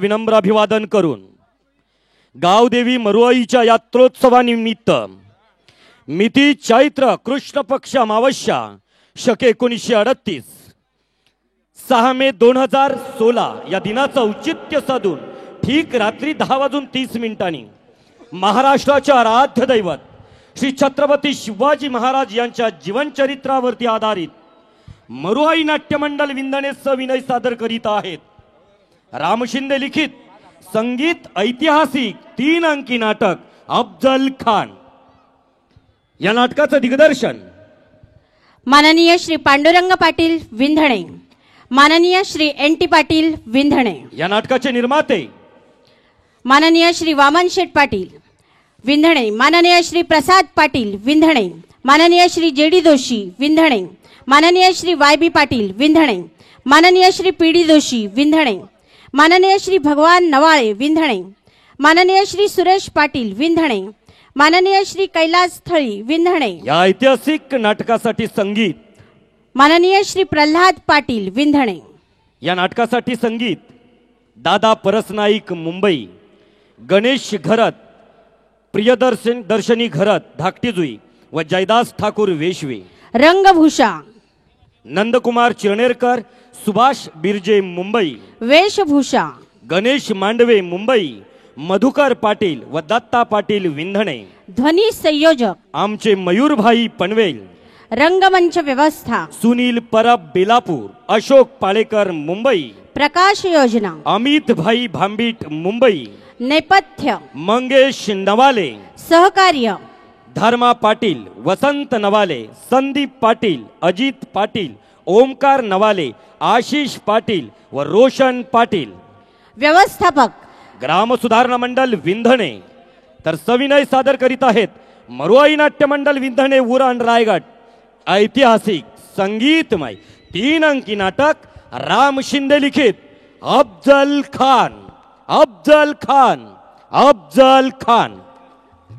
विनम्र अभिवादन करून गावदेवी मरुआईच्या यात्रोत्सवानिमित्त मिती चैत्र कृष्ण पक्ष अमावस्या शक 1938 6 मे 2016 या दिनाचं औचित्य साधून ठीक रात्री 10:30 महाराष्ट्राचे आराध्य दैवत श्री छत्रपती शिवाजी महाराज यांच्या जीवनचरित्रावरती आधारित मरुआई नाट्यमंडल विंधणे सविनय सादर करीत आहेत। राम शिंदे लिखित संगीत ऐतिहासिक 3 अंकी नाटक अफजल खान। या नाटकाचं दिग्दर्शन माननीय श्री पांडुरंग पाटील विंधणे, माननीय श्री NT पाटील विंधणे। या नाटकाचे निर्माते माननीय श्री वामन शेठ पाटील विंधणे, माननीय श्री प्रसाद पाटील विंधणे, माननीय श्री JD दोशी विंधणे, माननीय श्री YB पाटील विंधणे, माननीय श्री PD दोशी विंधणे, माननीय श्री भगवान नवाळे विंधणे, माननीय श्री सुरेश पाटील विंधणे, माननीय श्री कैलास थळी विंधणे। या ऐतिहासिक नाटकासाठी संगीत माननीय श्री प्रल्हाद पाटील विंधणे। या नाटकासाठी संगीत दादा परसनाईक मुंबई, गणेश घरत, प्रियदर्शनी घरत धाकटीजुई व जयदास ठाकूर वेशवे। रंगभूषा नंदकुमार चिरणेरकर, सुभाष बिर्जे मुंबई। वेशभूषा गणेश मांडवे मुंबई, मधुकर पाटील व दत्ता पाटील विंधणे। ध्वनी संयोजक आमचे मयूरभाई पनवेल। रंगमंच व्यवस्था सुनील परब बेलापूर, अशोक पाळेकर मुंबई। प्रकाश योजना अमित भाई भांबीट मुंबई। नेपथ्य मंगेश नवाले। सहकार्य धर्मा पाटील, वसंत नवाले, संदीप पाटील, अजित पाटील, ओमकार नवाले, आशिष पाटील व रोशन पाटील। व्यवस्थापक ग्राम सुधारणा मंडल विंधणे। तर सविनय सादर करीत आहेत मरुआई नाट्य मंडल विंधणे उरण रायगड ऐतिहासिक संगीतमय 3 अंकी नाटक राम शिंदे लिखित अफजल खान। अफजल खान, अफजल खान।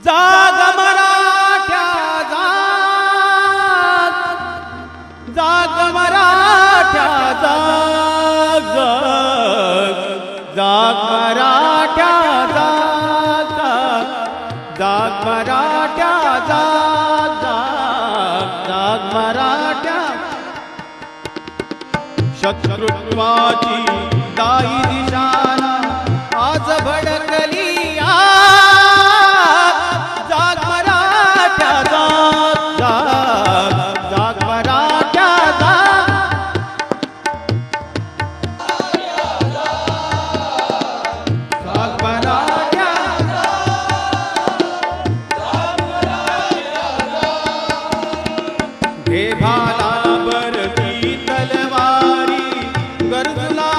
जाग मराठ्या जाग, जाग मराठ्या जाग, जाग मराठ्या जाग, जाग मराठ्या जाग, जाग मराठ्या। शत्रुत्वाची दाई दिशाना आज भडकली हे भाला भरती तलवारी गरजला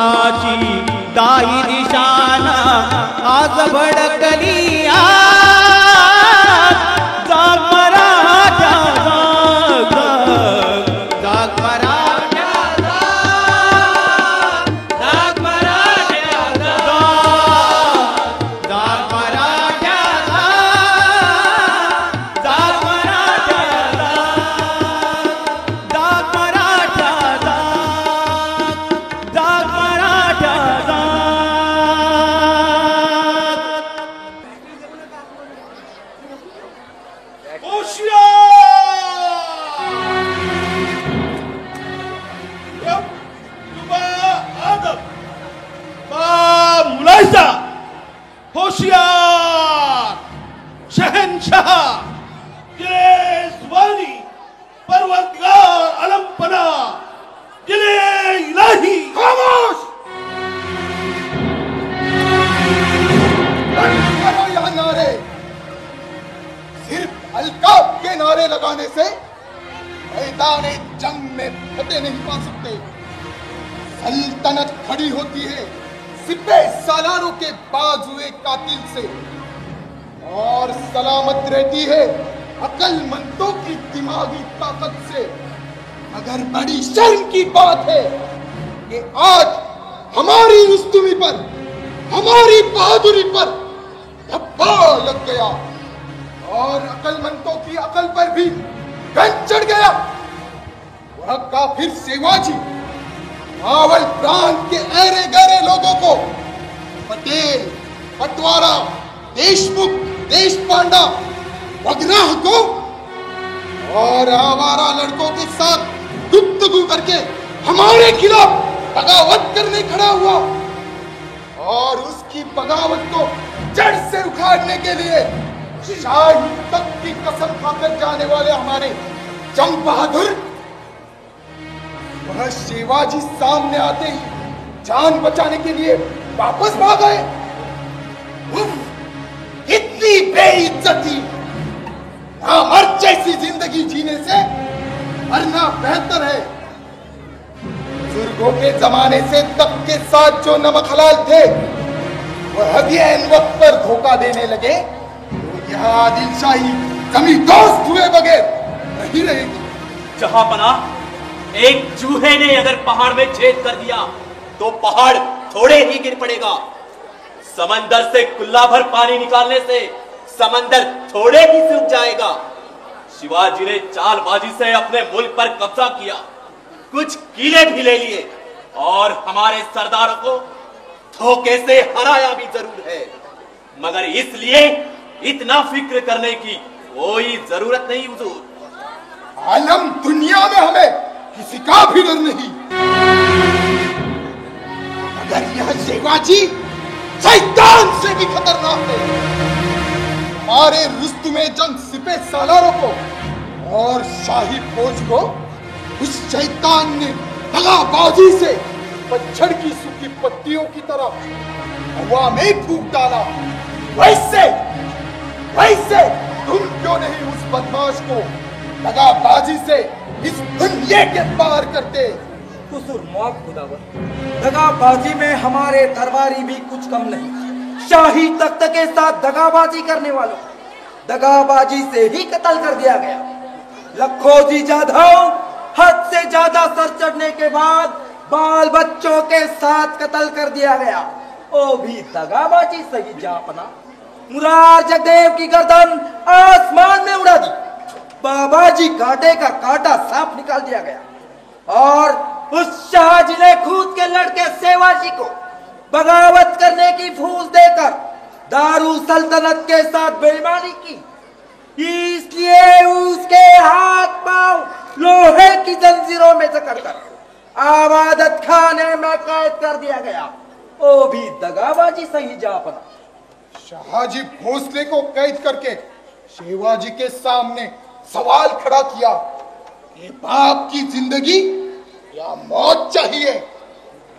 शत्रुत्वाची दाई दिशाना आज भडकली जाग मराठा जाग जाग जाग मराठा जाग मराठा जाग मराठा जाग मराठा जाग मराठा जाग मराठा होशियार शहनशाह केसवानी परवरदिगार अलमपना दिले इलाही खामोश करो यह नारे। सिर्फ अलकाब के नारे लगाने से मैदान जंग में फतेह नहीं पा सकते। सल्तनत खड़ी होती है सिपे सालारों के बाजुए कातिल से और सलामत रहती है अक्लमंदों की दिमागी ताकत से। मगर बड़ी शर्म की बात है कि आज हमारी रुस्तुमी पर, हमारी बहादुरी पर धब्बा लग गया और अक्लमंदों की अकल पर भी गंज चढ़ गया। वह काफिर शिवाजी मावल प्रांत के ऐरे गहरे लोगों को, पटेल, पटवारा, देशमुख, देशपांडा वगैरह को और आवारा लड़कों के साथ गुफ्तगू करके हमारे खिलाफ बगावत करने खड़ा हुआ और उसकी बगावत को जड़ से उखाड़ने के लिए शाही तक की कसम खाकर जाने वाले हमारे जंग बहादुर, वह शिवाजी सामने आते ही जान बचाने के लिए वापस भाग गए। इतनी बेइज्जती, मर्द जैसी जिंदगी जीने से मरना बेहतर है। बुजुर्गों के जमाने से तब के साथ जो नमक हलाल थे वह भी ऐन वक्त पर धोखा देने लगे तो यह आदिलशाही कमी दोस्त हुए बगैर नहीं रहेगी। जहां पना एक चूहे ने अगर पहाड़ में छेद कर दिया तो पहाड़ थोड़े ही गिर पड़ेगा। समंदर से कुल्ला भर पानी निकालने से समंदर थोड़े ही सूख जाएगा। शिवाजी ने चालबाजी से अपने मुल्क पर कब्जा किया, कुछ किले भी ले लिए और हमारे सरदारों को धोखे से हराया भी जरूर है। मगर इसलिए इतना फिक्र करने की कोई जरूरत नहीं हुजूर। आलम दुनिया में हमें किसी का भी डर नहीं, मगर यह शिवाजी शैतान से भी खतरनाक है। हमारे रुस्तुमे जंग सिपे सालारों को और शाही फौज को उस शैतान ने दगाबाजी से पतझड़ की सूखी पत्तियों की तरह हवा में फूंक डाला। वैसे वैसे तुम क्यों नहीं उस बदमाश को दगाबाजी से इस दुनिया के पार करते? कुसूर माफ खुदावर, दगाबाजी में हमारे दरबारी भी कुछ कम नहीं। शाही तख्त के साथ दगाबाजी करने वालों दगाबाजी से ही कत्ल कर दिया गया। लखोजी जाधव हद से ज्यादा सर चढ़ने के बाद बाल बच्चों के साथ कत्ल कर दिया गया, वो भी दगाबाजी सही जापना। मुरार जगदेव की गर्दन आसमान में उड़ा दी, बाबाजी कांटे का कांटा साफ निकाल दिया गया और उस शाहजी ने खुद के लड़के सेवाजी को बगावत करने की फूस देकर दारू सल्तनत के साथ बेईमानी की। इसलिए उसके हाथ पांव लोहे की जंजीरों में जकड़कर आबादत खाने में कैद कर दिया गया, वो भी दगाबाजी सही जापना। शाहजी भोसले को कैद करके शिवाजी के सामने सवाल खड़ा किया कि बाप की जिंदगी या मौत चाहिए।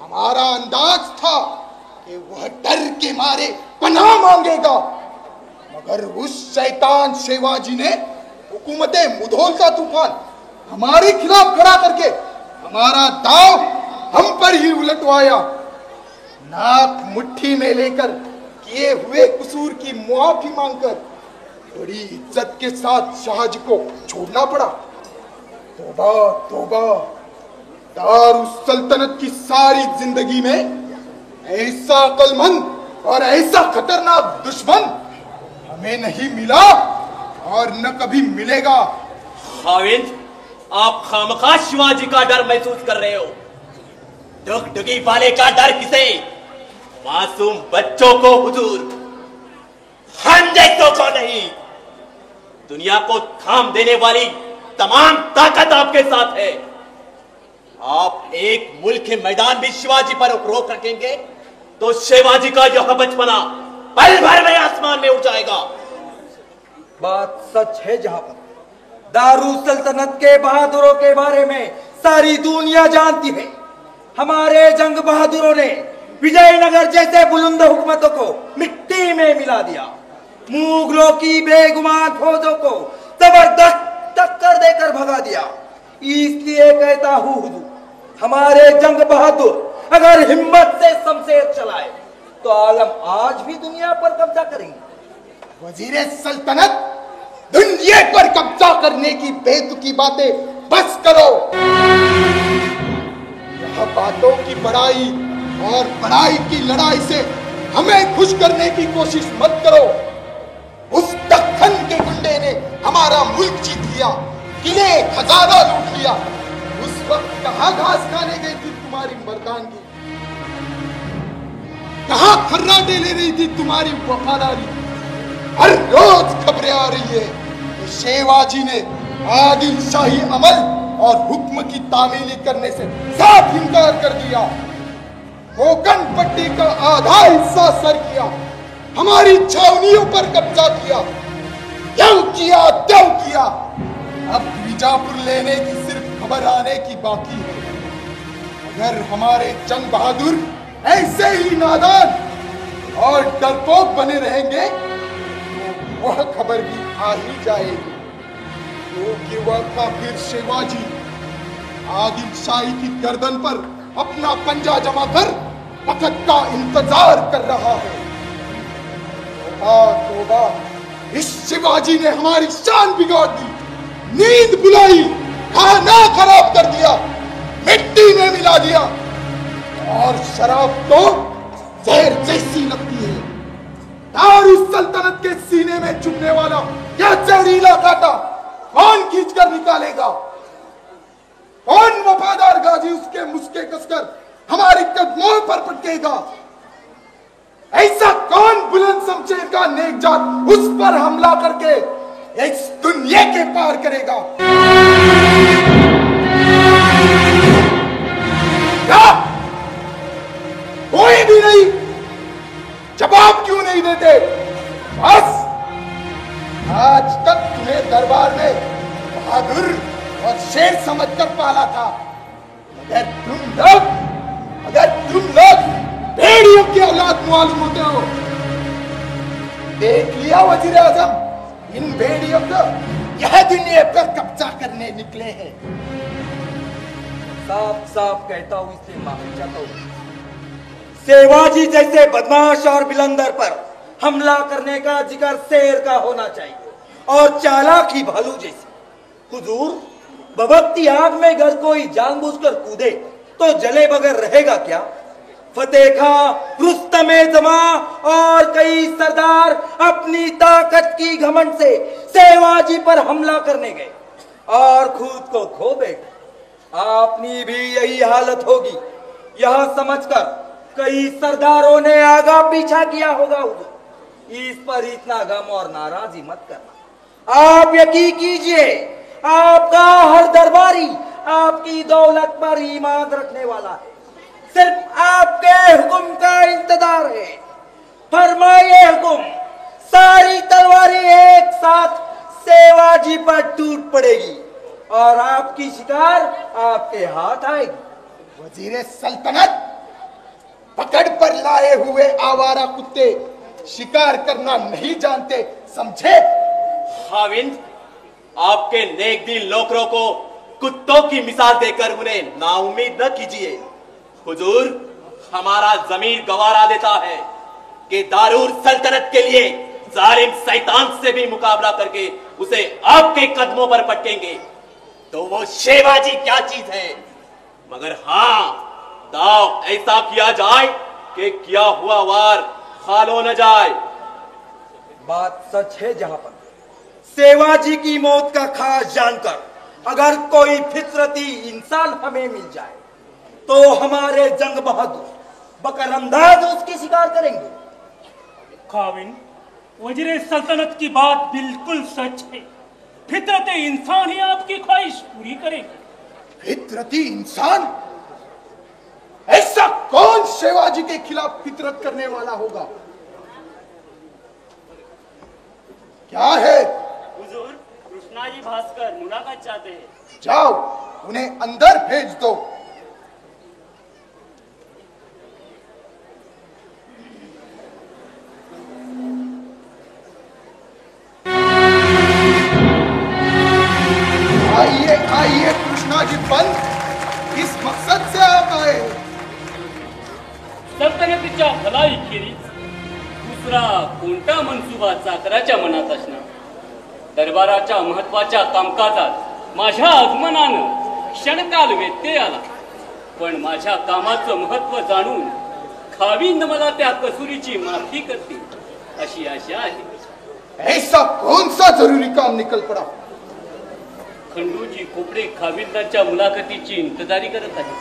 हमारा अंदाज था कि वह डर के मारे पनाह मांगेगा, मगर उस शैतान शिवाजी ने हुकूमत मुधोल का तूफान हमारे खिलाफ खड़ा करके हमारा दाव हम पर ही उलटवाया नाक मुट्ठी में लेकर किए हुए कसूर की मुआफी मांगकर बड़ी इज्जत के साथ शाहजी को छोड़ना पड़ा। तौबा तौबा, दारुस सल्तनत की सारी जिंदगी में ऐसा अक्लमंद और ऐसा खतरनाक दुश्मन हमें नहीं मिला और न कभी मिलेगा। खाविंद, आप खामखा शिवाजी का डर महसूस कर रहे हो। डगडगी वाले का डर किसे? मासूम बच्चों को हुजूर, हम जैसों को नहीं। दुनिया को थाम देने वाली तमाम ताकत आपके साथ है। आप एक मुल्क के मैदान भी शिवाजी पर रोक रखेंगे तो शिवाजी का यह बचपना पल भर में आसमान में उड़ जाएगा। बात सच है जहां पर दारू सल्तनत के बहादुरों के बारे में सारी दुनिया जानती है। हमारे जंग बहादुरों ने विजयनगर जैसे बुलंद हुकूमतों को मिट्टी में मिला दिया। मुगलों की बेगुमान फौजों को जबरदस्त टक्कर देकर भगा दिया। इसलिए कहता हूं हुजूर, हमारे जंग बहादुर अगर हिम्मत से शमशेर चलाए तो आलम आज भी दुनिया पर कब्जा करेंगे। वजीरे सल्तनत, दुनिया पर कब्जा करने की बेतुकी बातें बस करो। यह बातों की बड़ाई और बड़ाई की लड़ाई से हमें खुश करने की कोशिश मत करो। उस दक्खन के गुंडे ने हमारा मुल्क जीत लिया, किले खजाना लूट लिया। उस वक्त कहां घास खाने गई थी तुम्हारी मर्दानगी, कहां खर्राटे ले रही थी तुम्हारी वफादारी। हर रोज खबरें आ रही है कि शिवाजी ने आदिल शाही अमल और हुक्म की तामीली करने से साफ इनकार कर दिया। कोकन पट्टी का आधा हिस्सा सर किया, हमारी छावनियों पर कब्जा किया। क्यों किया, क्यों किया? अब बीजापुर लेने की सिर्फ खबर आने की बाकी है। अगर हमारे जंग बहादुर ऐसे ही नादान और डरपोक बने रहेंगे तो वह खबर भी आ ही जाएगी, क्योंकि वह काफिर शिवाजी आदिल शाही की गर्दन पर अपना पंजा जमा कर वक्त का इंतजार कर रहा है। तौबा, इस शिवाजी ने हमारी शान बिगाड़ दी, नींद बुलाई, खाना खराब कर दिया, मिट्टी में मिला दिया। और शराब तो जहर जैसी लगती है। दारुस सल्तनत के सीने में चुभने वाला क्या जहरीला कांटा कौन खींच कर निकालेगा? कौन वफादार गाजी उसके मुस्के कसकर हमारे कदमों पर पटकेगा? ऐसा कौन बुलंद शमशेर का नेक जात उस पर हमला करके इस दुनिया के पार करेगा? क्या कोई भी नहीं? जवाब क्यों नहीं देते? बस आज तक तुम्हें दरबार में बहादुर और शेर समझकर पाला था, अगर तुम लोग भेड़ियों की औलाद मालूम होते हो। देख लिया वजीर आजम, इन भेड़ियों को यह दुनिया पर कब्जा करने निकले हैं। साफ साफ कहता हूं, इसलिए माफी चाहता हूं। शिवाजी जैसे बदमाश और बिलंदर पर हमला करने का जिक्र शेर का होना चाहिए और चालाकी भालू जैसी। हुजूर, बबकती आग में घर कोई जानबूझकर कूदे तो जले बगैर रहेगा क्या? फतेह खां, रुस्तमे जमा और कई सरदार अपनी ताकत की घमंड से शिवाजी पर हमला करने गए और खुद को खो बैठे। आपनी भी यही हालत होगी, यह समझकर कई सरदारों ने आगा पीछा किया होगा। इस पर इतना गम और नाराजी मत करना। आप यकीन कीजिए, आपका हर दरबारी आपकी दौलत पर ईमान रखने वाला है, सिर्फ आपके हुक्म का इंतजार है। फरमाइए हुक्म। सारी तलवारें एक साथ शिवाजी पर टूट पड़ेगी और आपकी शिकार आपके हाथ आएगी। वजीरे सल्तनत, पकड़ पर लाए हुए आवारा कुत्ते शिकार करना नहीं जानते, समझे? खाविंद, आपके नेकदिल नौकरों को कुत्तों की मिसाल देकर उन्हें नाउम्मीद न कीजिए। हुजूर, हमारा जमीर गवारा देता है कि दारूर सल्तनत के लिए जालिम शैतान से भी मुकाबला करके उसे आपके कदमों पर पटकेंगे, तो वो शेवाजी क्या चीज है। मगर हाँ, दाव ऐसा किया जाए कि किया हुआ वार खालो न जाए। बात सच है जहां पर सेवाजी की मौत का खास जानकर अगर कोई फितरती इंसान हमें मिल जाए तो हमारे जंग बहादुर बकर अंदाज उसकी शिकार करेंगे। खाविन, वजीरे सल्तनत की बात बिल्कुल सच है। फितरते इंसान ही आपकी ख्वाहिश पूरी करेंगे। फितरती इंसान? ऐसा कौन शिवाजी के खिलाफ फितरत करने वाला होगा? क्या है? हुजूर, कृष्णाजी भास्कर मुलाकात चाहते हैं। जाओ, उन्हें अंदर भेज दो। आइए आइए कृष्णाजी पंत, किस मकसद से आप आए? सल्तनतीच्या भलाई खेरीज दुसरा कोणता मनसुबा चाकराच्या मनात असणार? दरबाराच्या महत्वाच्या कामकाजात माझ्या आगमनानं क्षणकाल व्यत्यय आला, पण माझ्या कामाचं महत्व जाणून खाविंद मला त्या कसुरीची माफी करतील अशी आशा आहे। ऐसा कौन सा जरूरी काम निकल पड़ा? खंडूजी खोपडे खाविंदांच्या मुलाखतीची इंतजारी करत आहे।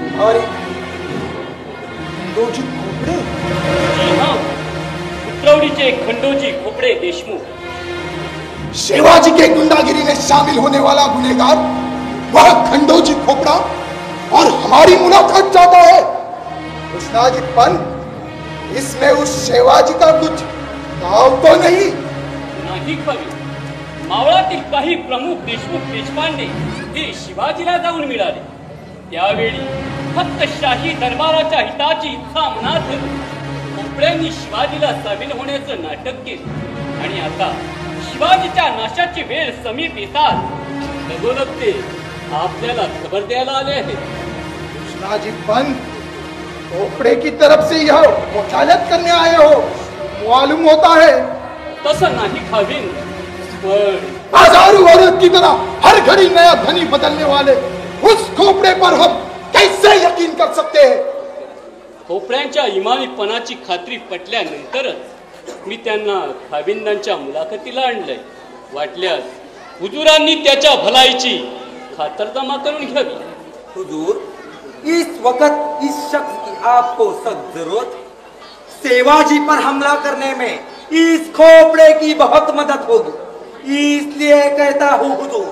तुम्हारी खंडोजी खोपड़े? जी हाँ, उतरवडीचे खंडोजी खोपड़े देशमुख। शिवाजी के गुंडागिरी में शामिल होने वाला गुनहगार वह खंडोजी खोपड़ा और हमारी मुलाकात चाहता है। कृष्णाजी पंत, इसमें उस शिवाजी का कुछ दाव तो नहीं? नाही कवी, मावळातील काही प्रमुख देशमुख देशपांडे हे शिवाजीला जाऊन मिळाले। त्यावेळी फक्त शाही दरबाराच्या हिताची इच्छा मनात धरून खोपड्यांनी शिवाजीला सामील होण्याचं नाटक केलं आणि आता शिवाजीच्या नाशाची वेळ समीप येतात लगोलग ते आपल्याला खबर द्यायला आले आहेत। कृष्णाजी पंत, खोपड़े की तरफ से यह वकालत करने आए हो, मालूम होता है। तसं नाही खाविंद, पण बाजारू औरत की तरह हर घड़ी नया धनी बदलने वाले उस खोपड़े पर हम कैसे यकीन कर सकते हैं? खोपड्यांच्या इमानीपणाची खात्री पटल्यानंतरच मी त्यांना खाविंदांच्या मुलाखतीला आणलंय। वाटल्यास हुजूरांनी त्याच्या भलाईची खातरजमा करून घ्यावी। हुजूर, इस वक्त इस शख्स की आपको सख्त जरूरत है। सेवाजी पर हमला करने में इस खोपड़े की बहुत मदद होगी, इसलिए कहता हूँ हुजूर,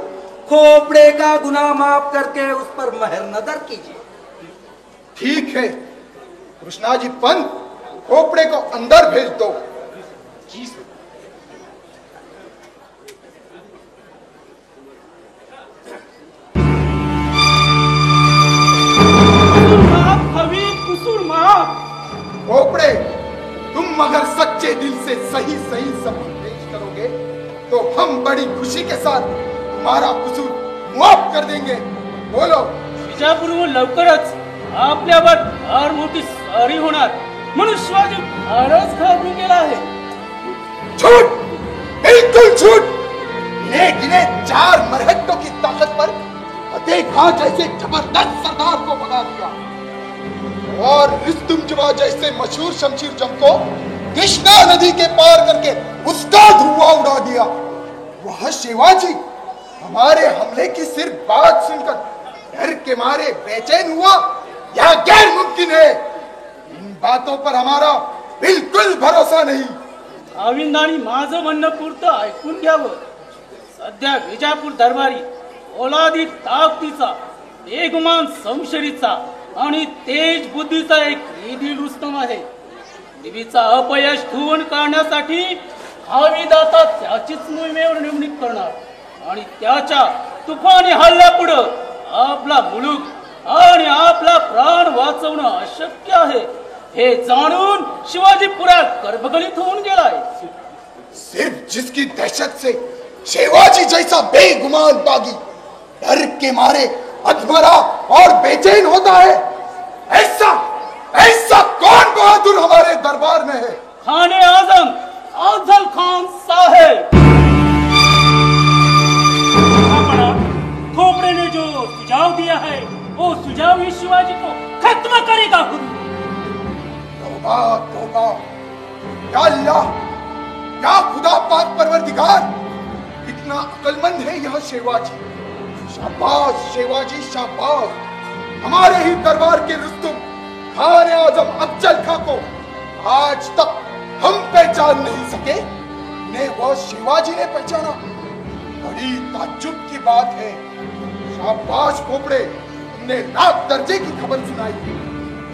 खोपड़े का गुनाह माफ करके उस पर महर नजर कीजिए। ठीक है कृष्णाजी पंत, खोपड़े को अंदर भेज दो। जी सर। खोपड़े, तुम अगर सच्चे दिल से सही सही सबूत पेश करोगे तो हम बड़ी खुशी के साथ तुम्हारा कसूर माफ कर देंगे। बोलो। विजापूरहून लवकरच आपल्यावर फार मोठी स्वारी होणार म्हणून शिवाजी फारच घाबरून गेला आहे। झूठ, बिल्कुल झूठ। गिने गिने 4 मरहट्टों की ताकत पर फतेह खां जैसे जबरदस्त सरदार को भगा दिया और रुस्तुम जवा जैसे मशहूर शमशीर जंग को कृष्णा नदी के पार करके उसका धुआं उड़ा दिया। वह शिवाजी हमारे हमले की सिर्फ बात सुनकर डर के मारे बेचैन हुआ, यह गैर मुमकिन है। इन बातों पर हमारा बिल्कुल भरोसा नहीं। खाविंदांनी माझं म्हणणं पुरतं ऐकून घ्यावं। सध्या विजापूर दरबारी ओलादी ताकदीचा, बेगुमान संशयीचा आणि तेज बुद्धीचा एक निधी रुस्तम आहे। निधीचा अपयश धुवून काढण्यासाठी खाविंद आता त्याचीच मोहिमेवर नेमणूक करणार आणि त्याच्या तुफानी हल्ल्यापुढे आपला मुलूक आणि आपला प्राण वाचवणं अशक्य आहे हे जाणून शिवाजी पुरा करबगलीत होऊन गेलाय। सिर्फ जिसकी दहशत से शिवाजी जैसा बेगुमान बागी डर के मारे अधमरा और बेचैन होता है, ऐसा ऐसा कौन बहादुर हमारे दरबार में है? खाने आजम अफजल खान साहेब। खोपड़े ने जो सुझाव दिया है वो सुझाव ही शिवाजी को खत्म करेगा। तौबा तौबा, या अल्लाह, या खुदा पाक परवरदिगार, कितना अक्लमंद है यह शिवाजी। शाबाश शिवाजी शाबाश। हमारे ही दरबार के रुस्तुम खान आजम अफजल खां को आज तक हम पहचान नहीं सके, ने वह शिवाजी ने पहचाना। बड़ी ताज्जुब की बात है। शाबाश खोपड़े, तुमने रात दर्जे की खबर सुनाई,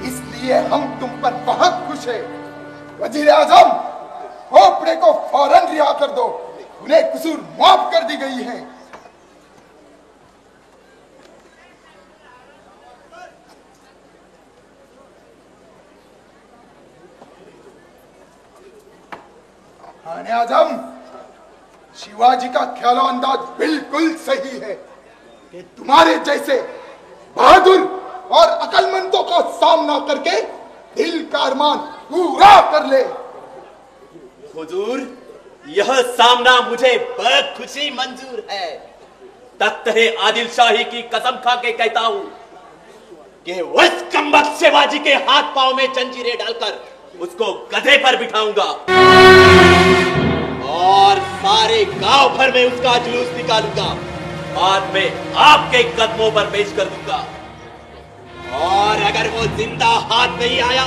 इसलिए हम तुम पर बहुत खुश है। वजीर आजम, खोपड़े को फौरन रिहा कर दो, उन्हें कसूर माफ कर दी गई है। खाने आजम, शिवाजी का ख्याल अंदाज बिल्कुल सही है कि तुम्हारे जैसे बहादुर और अकलमंदों का सामना करके दिल का अरमान पूरा कर ले। हुजूर, यह सामना मुझे बहुत खुशी मंजूर है। तख्त-ए आदिल शाही की कसम खा के कहता हूं कि उस कमबख्त शिवाजी के हाथ पांव में जंजीरें डालकर उसको गधे पर बिठाऊंगा और सारे गांव भर में उसका जुलूस निकालूंगा। बाद में आपके कदमों पर पेश कर दूंगा और अगर वो जिंदा हाथ नहीं आया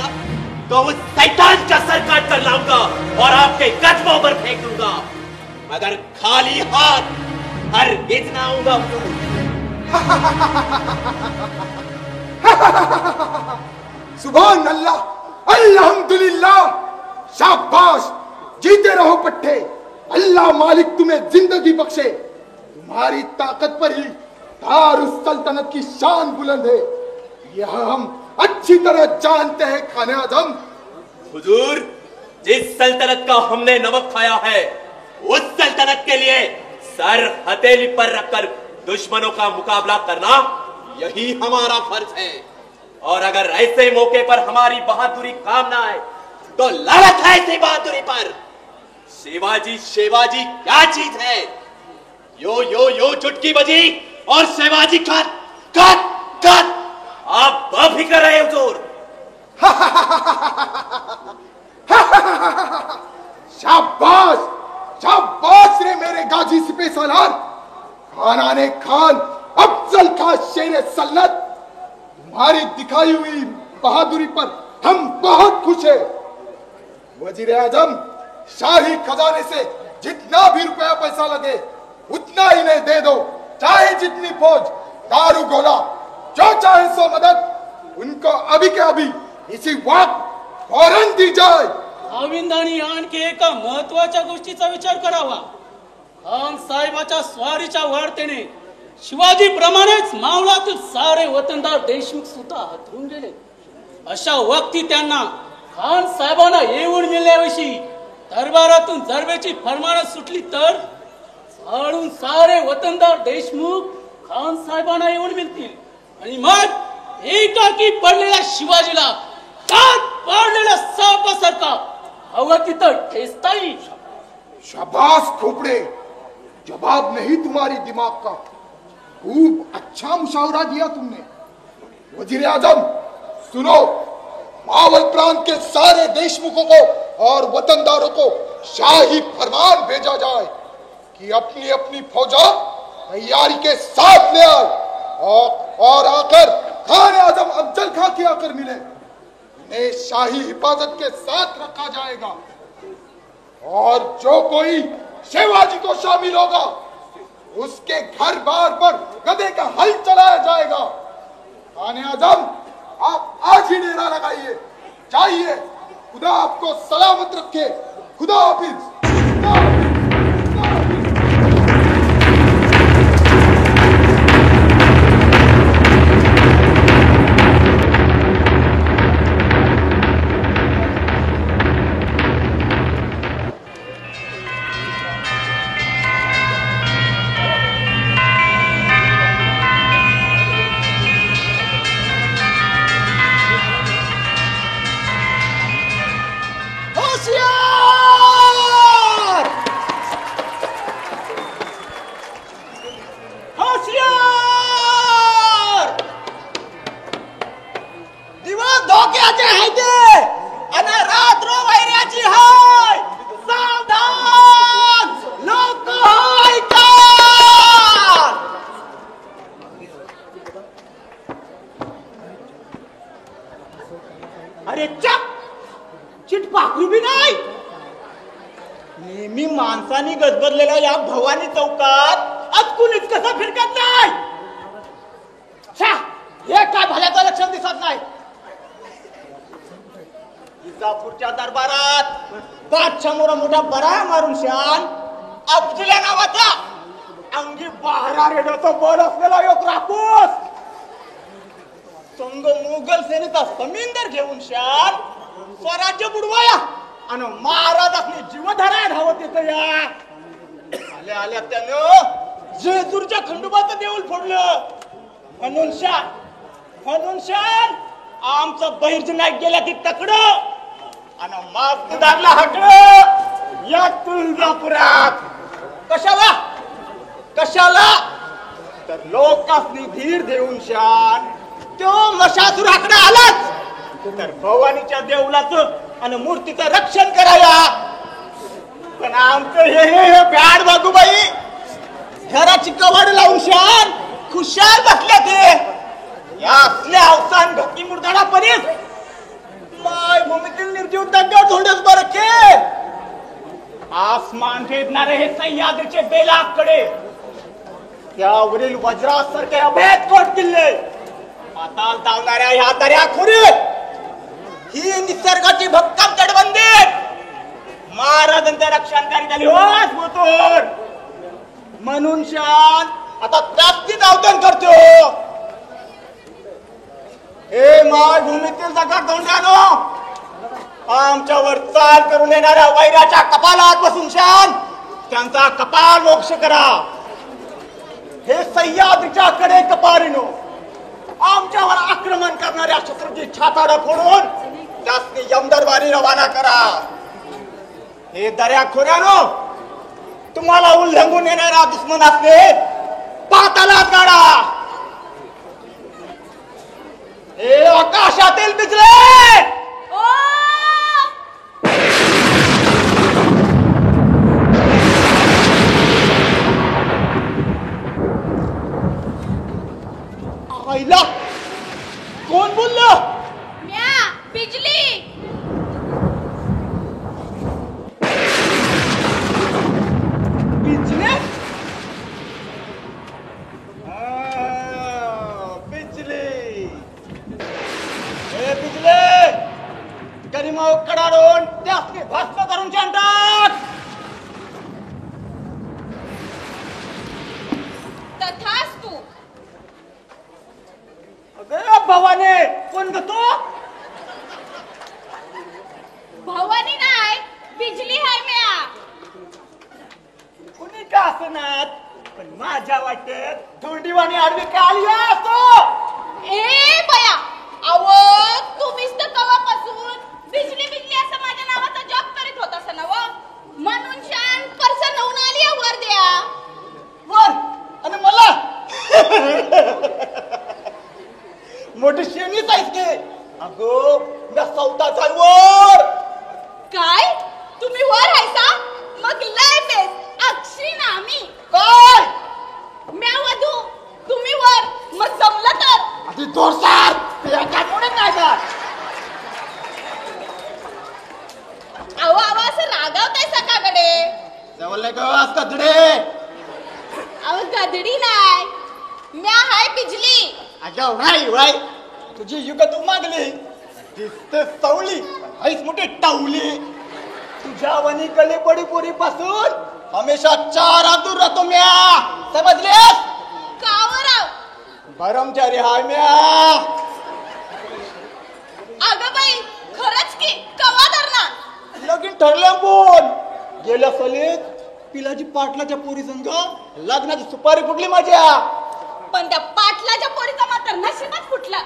तो उस शैतान का सर काट कर लाऊंगा और आपके कदमों पर फेंक दूंगा, मगर खाली हाथ हरगिज़ ना आऊंगा। सुभान अल्लाह, अल्हम्दुलिल्लाह, शाबाश, जीते रहो पट्टे। अल्लाह मालिक तुम्हें जिंदगी बख्शे। तुम्हारी ताकत पर ही दारुस सल्तनत की शान बुलंद है, यह हम अच्छी तरह जानते हैं खाने आजम। हुजूर, जिस सल्तनत का हमने नमक खाया है उस सल्तनत के लिए सर हथेली पर रखकर दुश्मनों का मुकाबला करना यही हमारा फर्ज है। और अगर ऐसे मौके पर हमारी बहादुरी काम ना आए तो लानत है ऐसी बहादुरी पर। शिवाजी शिवाजी क्या चीज है? यो यो यो चुटकी बजी और शिवाजी खान कट कट। आप बेफिक्र रहे हुजूर। शाबाश शाबाश रे मेरे गाजी सिपे सालार। खानाने खान अफजल खान शेर सल्लत, तुम्हारी दिखाई हुई बहादुरी पर हम बहुत खुश हैं। वजीर आजम, शाही खजाने से जितना भी रुपया पैसा लगे उतना इन्हें दे दो, चाहे जितनी फौज, दारू गोला, जो चाहे सो मदद उनको अभी के अभी इसी वक्त फौरन दी जाए। गोविंदांनी आणखी एका महत्वाच्या गोष्टीचा विचार करावा। खान साहेबाच्या स्वारीच्या वाढतेने शिवाजी प्रमाणेच मावळातील सारे वतनदार देशमुख सुद्धा हातरून गेले। अशा वक्ती त्यांना खान साहेबांना येऊन मिळण्याविषयी दरबारातून जरबेची फरमानं सुटली तर झाडून सारे वतनदार देशमुख खान साहेबांना येऊन मिळतील आणि मग एकाकी पडलेल्या शिवाजीला कात पाडलेल्या सापासारखा हवं तिथं ठेचता येईल। शाबाश खोपड़े, जवाब नहीं तुम्हारी दिमाग का। खूब अच्छा मुशावरा दिया तुमने। वजीर आजम सुनो, मावल प्रांत के सारे देशमुखों को और वतनदारों को शाही फरमान भेजा जाए कि अपनी अपनी फौजा तैयारी के साथ ले आए और आकर खान आजम अफजल खां के आकर मिले। उन्हें शाही हिफाजत के साथ रखा जाएगा और जो कोई शिवाजी को शामिल होगा उसके घर बार पर गधे का हल चलाया जाएगा। खाने आजम, आप आज ही डेरा लगाइए, जाइए। खुदा आपको सलामत रखे। खुदा हाफिज। चिटपाखरू बी नाही. नेहमी माणसानी गजबजलेल्या या भवानी चौकात आज कुणीच कसं फिरकत नाही. छा, हे काय भल्याचं लक्षण दिसत नाही. विजापूरच्या दरबारात बादशाह मोठा बरा मारून शान अफजल्या नावाचा अंगी बहारा रेड्याचा बळ असलेला एक रापूस संग मुघल सेनेचा समिंदर घेऊन शान स्वराज्य बुडवाया आणि महाराजांनी जीवधारा धावत येत या. आल्या आल्या त्यानं जेजूरच्या खंडोबाचं देऊळ फोडलं. म्हणून शान आमचं बहिर्ज नाही गेल्या ती तकड आणि मग उदारला हटलं या तुळजापुरात. कशाला तर लोकांनी धीर देऊन शान तो मशासुराकडे आलाच तर भवानीच्या देऊलाचं आणि मूर्तीचं रक्षण कराया. पण आमचं हे बॅड बागूबाई घराची कवाड लावून शान खुशाल बसल्या ते या असल्या अवसान भक्ती मुर्दाडापणीच माय भूमीतील निर्जीव दगड धोंडच बरं के आसमान भेदणारे हे सह्याद्रीचे बेलाकडे त्यावरील वज्रासारखे अभेद कोट किल्ले पाताल धावणाऱ्या ह्या दर्या खोरी ही निसर्गाची भक्कम तटबंदी महाराजांच्या रक्षणकारी झाली होत होतोर. म्हणून शान आता जास्तीत अवतरण करतो. हे माय भूमीतील दगड धोंड्यानो आमच्यावर चाल करून येणाऱ्या वैराच्या कपालात बसून शान त्यांचा कपाल मोक्ष करा. हे सह्याद्रीच्या कडे कपारीनो आमच्यावर आक्रमण करणाऱ्या शत्रूची छाताड फोडून त्यासनी यमदरबारी रवाना करा. हे दर्याखोऱ्यानो तुम्हाला उल्लंघून येणाऱ्या दुश्मनासने पातालात गाडा. हे आकाशातील बिजले आईला कोण बोललं? म्या बिजली. बिजले बिजली हे बिजले गरिमा कडाडून त्यासनी भस्म करून टाक. तथास्तु. अगं भवाने कोण ग तू? भवानी नाही बिजली आहे म्या. कुणी का असणार पण माझ्या वाटेत धोंडीवाणी आडवी का आली असतो. ए बया अहो तुम्हीच तर कवापासून बिजली बिजली असं माझ्या नावाचा जॉब करीत होता असं नव. म्हणून शान परसा नवून आली आहे वर द्या. वर आणि मला मोठी शेणीच आहेस की. अगो मी सौताचा वर. काय तुम्ही वर आहेसा? मग लय बेस अक्षी नामी. काय म्या वधू तुम्ही वर मग जमलं तर आधी दोरसार त्याच्यामुळे काय का अहो असं रागावताय सकाकडे. जवळ गवास कचडे. अहो गदडी नाही म्या हाय बिजली. अगं वाई तुझी युग तू मागली दिसते सवली ऐस मोठी टावली. तुझ्या वनी कली पडी पोरी पासून हमेशा चारा दूर राहतो म्या. समजलेस? कावराव भरमचारी हाय म्या. अगं बाई खरंच की कवा धरणार? लगीन ठरलं बोल. गेल्या सालीत पिलाजी पाटलाच्या पोरी संग लग्नाची सुपारी फुटली माझ्या. पण त्या पाटलाच्या पोरीचा मात्र नशीबच फुटला.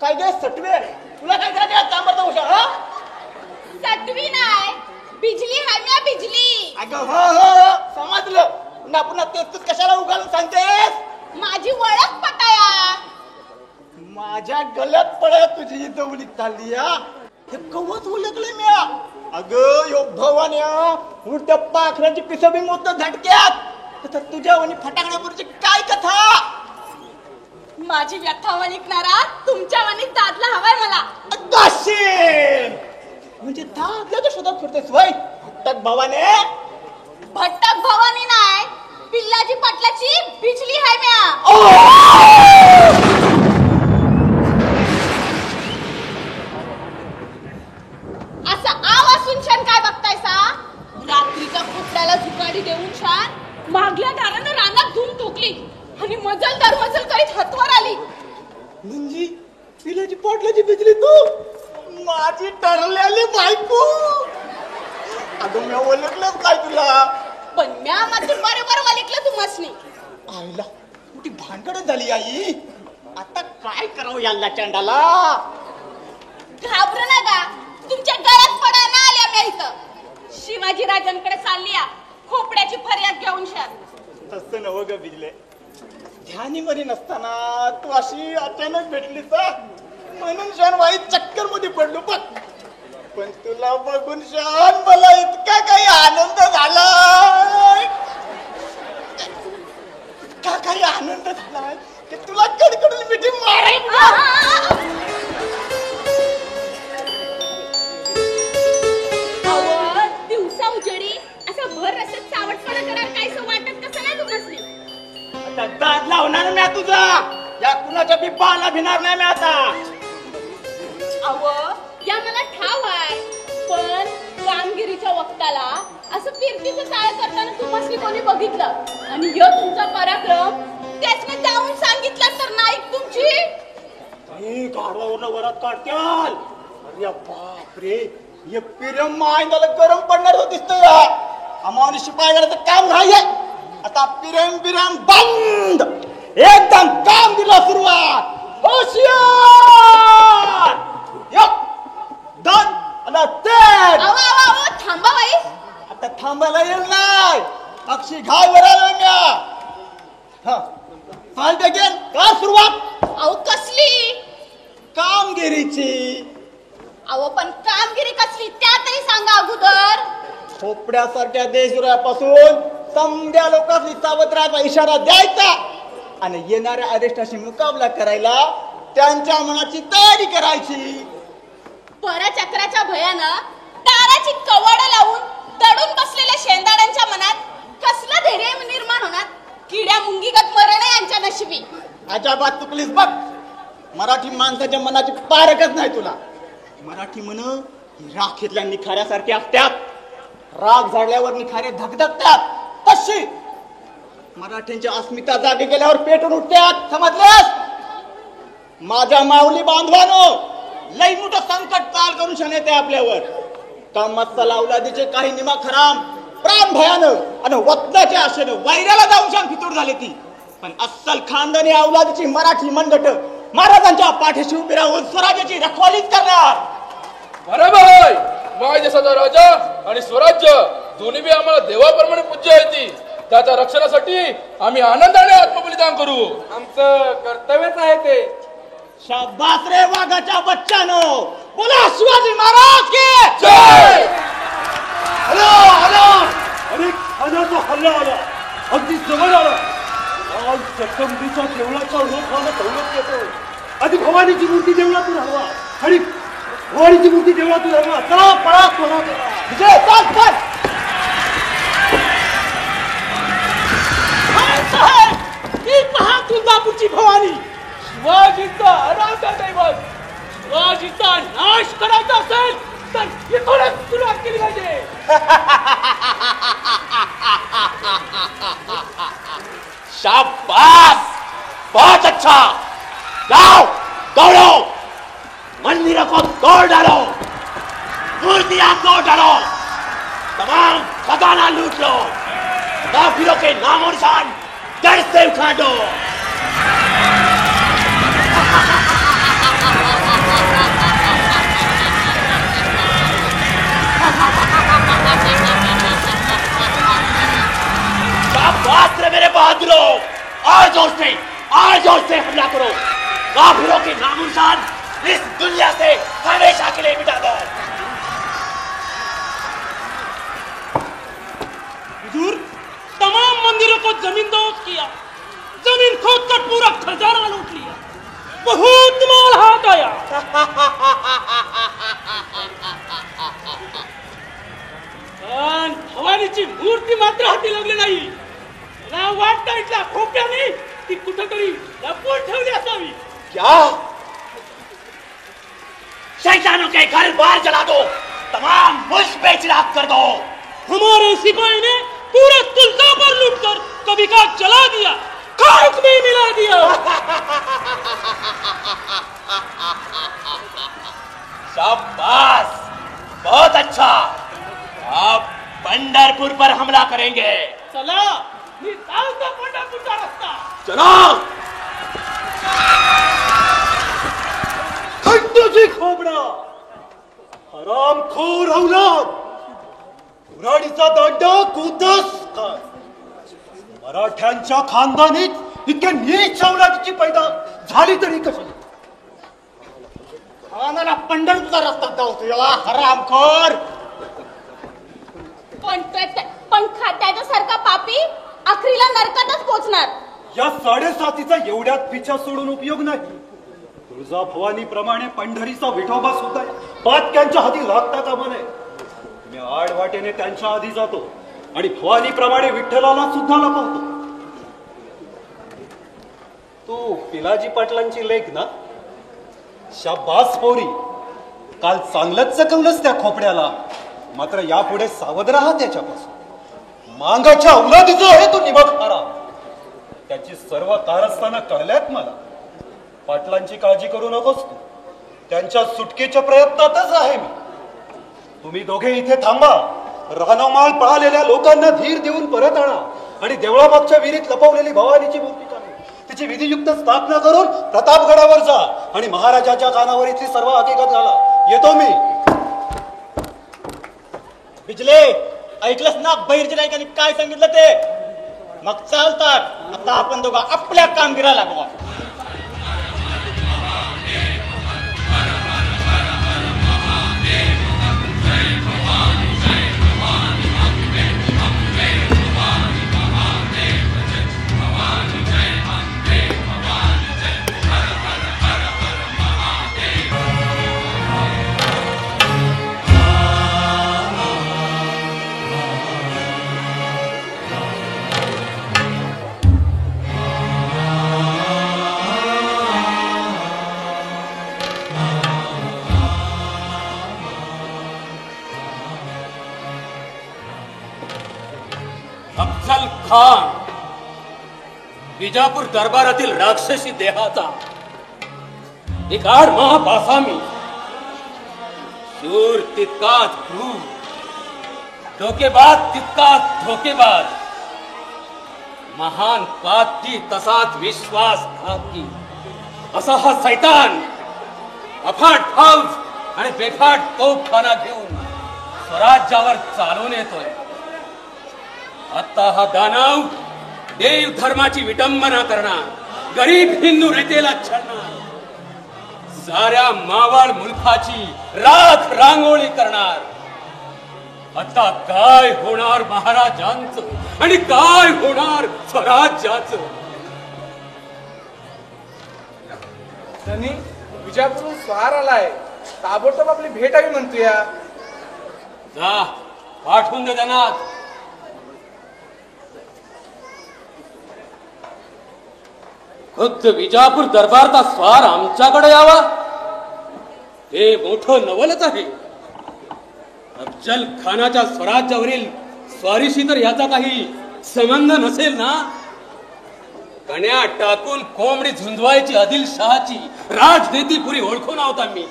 काय गे सटवे तुला काय करायचं तांबरचा हुशार? सटवी नाही बिजली हाय म्या बिजली. अगं हो समजलं. पुन्हा पुन्हा तेच कशाला उगाळून सांगतेस? माझी ओळख पटाया. माझ्या गळ्यात पडत तुझी जवळी चालली या. हे कवच ओळखले म्या. अगं यो भवान्या उलट्या पाखरांची पिसबी मोत झटक्यात. तर तुझ्या वनी फटाकड्यापूरची काय कथा? माझी व्यथा वणिकणारा तुमच्या वणीत दादला हवाय मला. अगाशी म्हणजे दादल्याच्या शोधात फिरतेस वय भट्टक भावाने? भट्टक भवानी नाही, पिल्लाजी पाटलाची बिजली हाय म्या. असा आवाज सुन छान काय बघतायसा? रात्रीच्या खोपड्याला झुकाडी देऊन छान मागल्या दारानं रानात धूम ठोकली आणि मजल दर मजल करीत हातवर आली. म्हणजे पिलाची पोटलाची बिजली तू माझी ठरलेली बायको. अगं मी ओळखलंच काय तुला? पण म्या मात्र बरोबर वलिकलं तू मसनी. आईला कुठे भानगड झाली आई. आता काय करावं याला चंडाला? घाबरू नका, तुमच्या गळ्यात पडा ना आल्या म्या इथं. शिवाजी राजांकडे चालली या खोपड्याची फर्याद घेऊन शान. तसं नव ग बिजले, ध्यानी मध्ये नसताना तू अशी अचानक भेटलीस म्हणून शान वाईट चक्कर मध्ये पडलो बघ. पण तुला बघून शान मला इतका काही आनंद झाला, इतका काही आनंद झाला की तुला कडकडून मिठी मारेन. दिवसा उजेडी असा भर रस्त्यात चावटपणा करार काहीसं वाटत कसं नाही तुम्हाला? आता दाद लावणार मी तुझा, या कुणाच्या बी बाला भिणार नाही मी आता. अव या मला ठाव आहे, पण कामगिरीच्या वक्ताला असं फिरतीचं चाळ करताना तुम्हाला कोणी बघितलं आणि ह्यो तुमचा पराक्रम त्याच मी जाऊन सांगितलं तर नाही तुमची गाडवावरनं वरात काढत्याल. अरे बापरे, हे पिरम मायंदाला गरम पडणार होत दिसतोय. आम्हाला शिपायाचं काम नाहीये. आता पिरम बिरम बंद, एकदम काम दिला सुरुवात. होशियार दन आणि तेज. थांबा बाई, आता थांबायला येईल नाही. पक्षी घाईवर आलो म्या. चाल बेगेन का सुरुवात? अहो कसली कामगिरीची. अहो पण कामगिरी कसली त्यातही सांगा अगोदर. खोपड्यासारख्या देशुरापासून समध्या लोकांनी सावध राहायचा इशारा द्यायचा आणि येणाऱ्या अरिष्टाशी मुकाबला करायला त्यांच्या मनाची तयारी करायची. परचक्राच्या भयानं दाराची कवड लावून दडून बसलेल्या शेंदाड्यांच्या मनात कसलं धैर्य निर्माण होणार? किड्या मुंगीगत मरण यांच्या नशिबी. अजाबात चुकलीस बघ. मराठी माणसाच्या मनाची पारखच नाही तुला. मराठी मन राखीतल्या निखाऱ्यासारखे असतात. राग झाडल्यावर निखारे धगधगतात, तशी मराठ्यांची अस्मिता जागी गेल्यावर पेटून उठतात. समजल्यास? माझ्या माऊली बांधवानो, लई मोठं संकट काल करून शण येते आपल्यावर. कामाचा अवलादीचे काही निमा खराम प्राण भयानं आणि वतनाच्या आशेनं वैऱ्याला जाऊन शान फितूर झाली ती. पण अस्सल खानदानी अवलादीची मराठी मनगट महाराजांच्या पाठीशी उभी राहून स्वराज्याची रखवालीच करणार. बरोबर आहे. माझ्या देशाचा राजा आणि स्वराज्य दोन्ही बी आम्हाला देवाप्रमाणे पूज्य आहे. त्याच्या रक्षणासाठी आम्ही आनंदाने आत्मबलिदान करू. आमचं कर्तव्यच आहे ते. शाबास रे वाघाच्या बच्चानो, बोला शिवाजी महाराज की जय. हॅलो हॅलो, अरे खानाचा हल्ला आला, अगदी जवळ आला. आज जगदंबेच्या देवळाचा रोख व्हायला दौलत येतो. आधी भवानीची मूर्ती देवळातून हवा आणि भवानीची मूर्ती देवळातून हवा. चला पळा पळा विजय चाल चाल. ही पहा तुळजापूरची भवानी, शिवाजीचा आराध्य दैवत. शिवाजीचा नाश करायचा असेल तर इथूनच सुरुवात केली पाहिजे. शाबाश, बहुत अच्छा. जाओ दौड़ो, मंदिरों को तोड़ डालो, मूर्तियां तोड़ डालो, तमाम खजाना लूट लो, काफिरों के नामो निशान जड़ से उखाड़ दो. शाबाश रे मेरे बहादुरों, और जोर से हमला करो. काफिरों के नामो निशान इस दुनिया से हमेशा के लिए मिटा दो. हुजूर, तमाम मंदिरों को जमींदोज किया, जमीन खोद कर पूरा खजाना लूट लिया. बहुत माल हाथ आया. पण भवानीची मूर्ती मात्र हाती लागली नाही. मला वाटतं इथल्या खोप्याने ती कुठेतरी लपवून ठेवली असावी. क्या? शैतानों के घर बार जला दो, तमाम मुल्क पे चिराग कर दो. हमारे सिपाही ने पूरा तुलजापुर लूटकर कभी का जला दिया, खाक में मिला दिया. शाबाश, बहुत अच्छा. आप पंढरपुर पर हमला करेंगे. चला, मी चालतो पंढरपूरचा रस्ता. चलो. तुझी खोबडा हरामखोर औलाद, कुऱ्हाडीचा दांडा कुदस काय. मराठ्यांच्या खानदानीत इतक्या नीच औलादीची पैदा झाली तरी कशी? आम्हाला पंढरपूरचा रस्ता दावतो हरामखोर. पण खात्याच्या सारखा पापी आखरीला नरकातच पोचणार. या 7.5चा एवढ्यात पिछा सोडून उपयोग नाही. तुळजा भवानी प्रमाणे पंढरीचा विठोबा सुद्धा पातक्यांच्या हाती लागता कामा नये. मी आडवाटेने त्यांच्या आधी जातो आणि भवानी प्रमाणे विठ्ठलाला सुद्धा लपवतो. तू पिलाजी पाटलांची लेक ना? शाबास पोरी, काल चांगलंच चकवलंच त्या खोपड्याला. मात्र यापुढे सावध राहा त्याच्यापासून. मांगाच्या औलादीचा आहे तो निबखारा. त्याची सर्व कारस्थानं कळल्यात मला. पाटलांची काळजी करू नकोस तू. त्यांच्या सुटकेच्या प्रयत्नातच आहे मी. तुम्ही दोघे इथे थांबा. रानोमाळ पळालेल्या लोकांना धीर देऊन परत आणा आणि देवळामागच्या विहिरीत लपवलेली भवानीची मूर्ती काढून तिची विधियुक्त स्थापना करून प्रतापगडावर जा आणि महाराजाच्या कानावर इथली सर्व हकीकत घाला. येतो मी. बिजले, ऐकलंस ना बहिर्जी नाईकांनी काय सांगितलं ते? मग चालतात. आता आपण दोघं आपल्या कामगिरीला लागू. अफजल खान विजापूर दरबारातील राक्षसी देहाचा एक आड महापासामी, शूर तितकाच क्रूर, धोकेबाज तितकाच धोकेबाज, महान पाती तसाच विश्वासघाती असा हा सैतान अफाट फौज आणि बेफाट तोफखाना घेऊन स्वराज्यावर चालून येतोय. आता हा दानव देव धर्माची विटंबना करणार, गरीब हिंदू नेतेला छळणार, साऱ्या मावळ मुलखाची राख रांगोळी करणार. आता काय होणार महाराजांचं आणि काय होणार स्वराज्याचं? धनी विजापूरून स्वार आलाय, ताबडतोब आपली भेट हवी म्हणतोय. जा पाठवून दे त्यांना. खुद्द विजापूर दरबारचा स्वार आमच्याकडे यावा हे मोठं नवलच आहे. अफजल खानाच्या स्वराज्यावरील स्वारीशी तर याचा काही संबंध नसेल ना? कण्या टाकून कोंबडी झुंजवायची आदिलशहाची राजनीती पुरी ओळखून होता मी.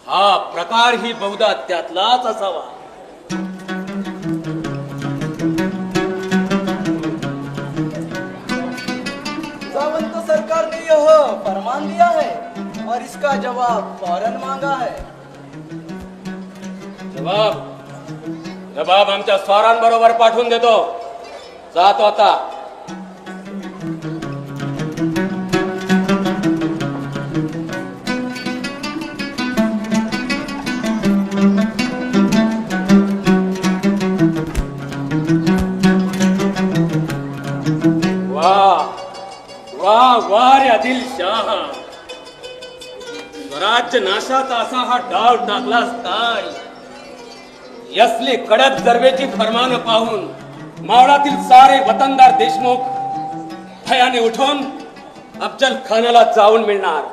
हा प्रकार ही बहुधा त्यातलाच असावा. सावंत सरकार ने यह फरमान दिया है और इसका जवाब फौरन मांगा है. जवाब आमच्या स्वारांबरोबर पाठवून देतो. जातो आता. वाह रे आदिलशाह, स्वराज्य नाशाचा असा हा डाव टाकलास काय? यसली कडक जरबेची फरमान पाहून मावळातील सारे वतनदार देशमुख भयाने उठून अफजल खानाला जाऊन मिळणार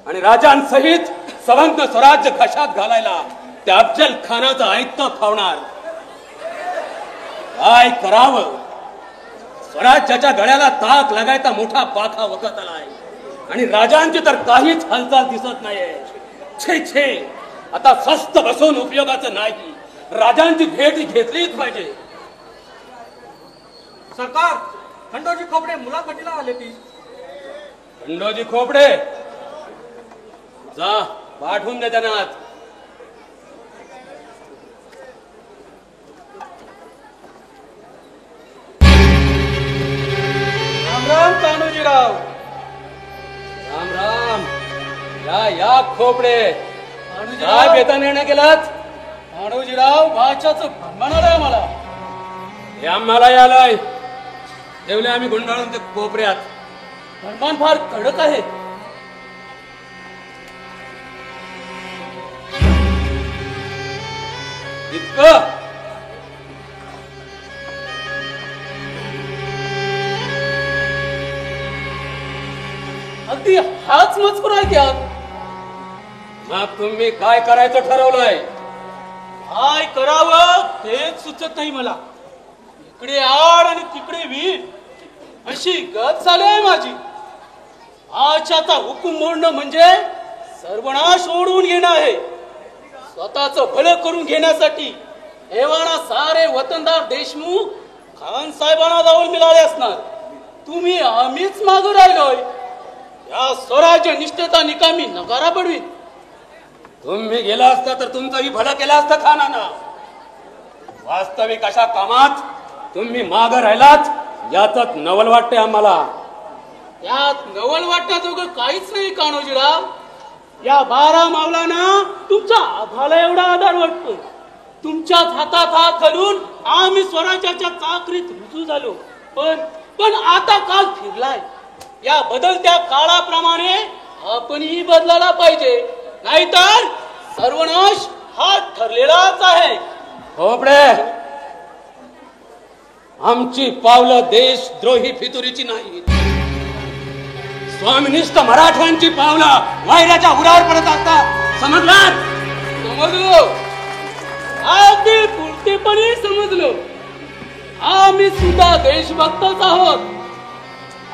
आणि राजांसहित संलग्न स्वराज्य घशात घालायला त्या अफजल खानाचं आयत्त फावणार. काय करावं? स्वराज्याच्या गळ्याला ताक लागायचा मोठा पाखा वखत आलाय आणि राजांची तर काहीच हालचाल दिसत नाहीये. छे छे, आता स्वस्त बसून उपयोगाचं नाही. राजांची भेट घेतलीच पाहिजे. सरकार, खंडोजी खोपडे मुलाखतीला आले ती. खंडोजी खोपडे, जा पाठवून दे त्यांना. राम राम कान्होजीराव. राम राम. या खोपडे, काय बेता निर्णय केलात? कान्होजीराव, भाच्याचं फरमान आलंय आम्हाला. हे आम्हाला यालाय ठेवले आम्ही गुंडाळून ते कोपऱ्यात. फरमान फार कडक आहे. इतकं अगदी हाच मजकूर आहे त्यात. मग तुम्ही काय करायचं ठरवलंय? काय करावं तेच सुचत नाही मला. इकडे आड आणि तिकडे वीर अशी गत चालू आहे माझी. आजच्याचा हुकूम मोडणं म्हणजे सर्वनाश ओढवून घेणं आहे. स्वतःच भलं करून घेण्यासाठी एव्हाना सारे वतनदार देशमुख खान साहेबांना जाऊन मिळाले असणार. तुम्ही आम्हीच मागं राहिलोय. या स्वराज्य निष्ठेचा निकामी नकारा पडवीत. तुम्ही गेला असता तर तुमचंही भलं केलं असतं खानानं. वास्तविक अशा कामात तुम्ही माग राहिलात यातच नवल वाटते आम्हाला. यात नवल वाटण्याजोगं काहीच नाही कान्होजीराव. या 12 मावलांना तुमच्या आभाला एवढा आधार वाटतो. तुमच्याच हातात हात घालून आम्ही स्वराज्याच्या चाकरीत रुजू झालो. पण आता काळ फिरलाय. या बदलत्या काळाप्रमाणे आपणही बदलायला पाहिजे, नाहीतर सर्वनाश हा ठरलेलाच आहे. खोपडे, आमची पावलं देशद्रोही फितुरीची नाही. स्वामिनिष्ठ मराठ्यांची पावलं वायऱ्याच्या उरावर पडत असतात. समजलात? समजलो. अगदी पूर्तीपणे समजलो. आम्ही सुद्धा देशभक्तच आहोत.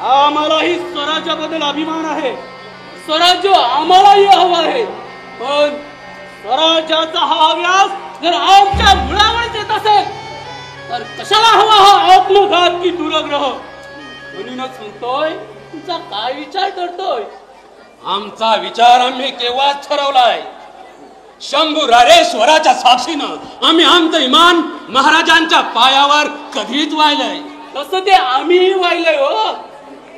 आम्हालाही स्वराज्याबद्दल अभिमान आहे. स्वराज्य आम्हालाही हवं आहे. पण स्वराज्याचा हा हव्यास जर आमच्या मुळावर येत असेल तर कशाला हवा हा आत्मघात की दुराग्रह? म्हणूनच म्हणतोय, तुमचा काय विचार करतोय? आमचा विचार आम्ही केव्हाच ठरवलाय. शंभू रारेश्वराच्या साक्षीनं आम्ही आमचं इमान महाराजांच्या पायावर कधीच वाहिलंय. तसं ते आम्हीही वाहिलंय हो.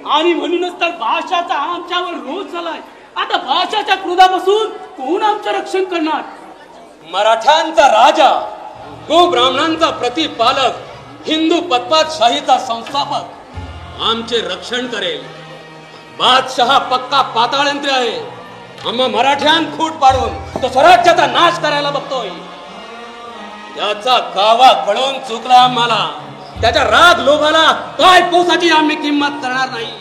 आणि म्हणूनच तर भाषाचा आमच्यावर रोज झालाय. आता भाषाच्या क्रोधापासून कोण आमचं रक्षण करणार? मराठ्यांचा राजा, गोब्राह्मणांचा प्रतिपालक, हिंदू पत्पातशाहीचा संस्थापक आमचे रक्षण करेल. बादशहा पक्का पाताळयंत्री आहे. आम्हा मराठ्यां फूट पाडून तो स्वराज्याचा नाश करायला बघतोय. त्याचा कावा कळून चुकला आम्हाला. त्याच्या राग लोभाला काय पोसाची आम्ही किंमत करणार नाही.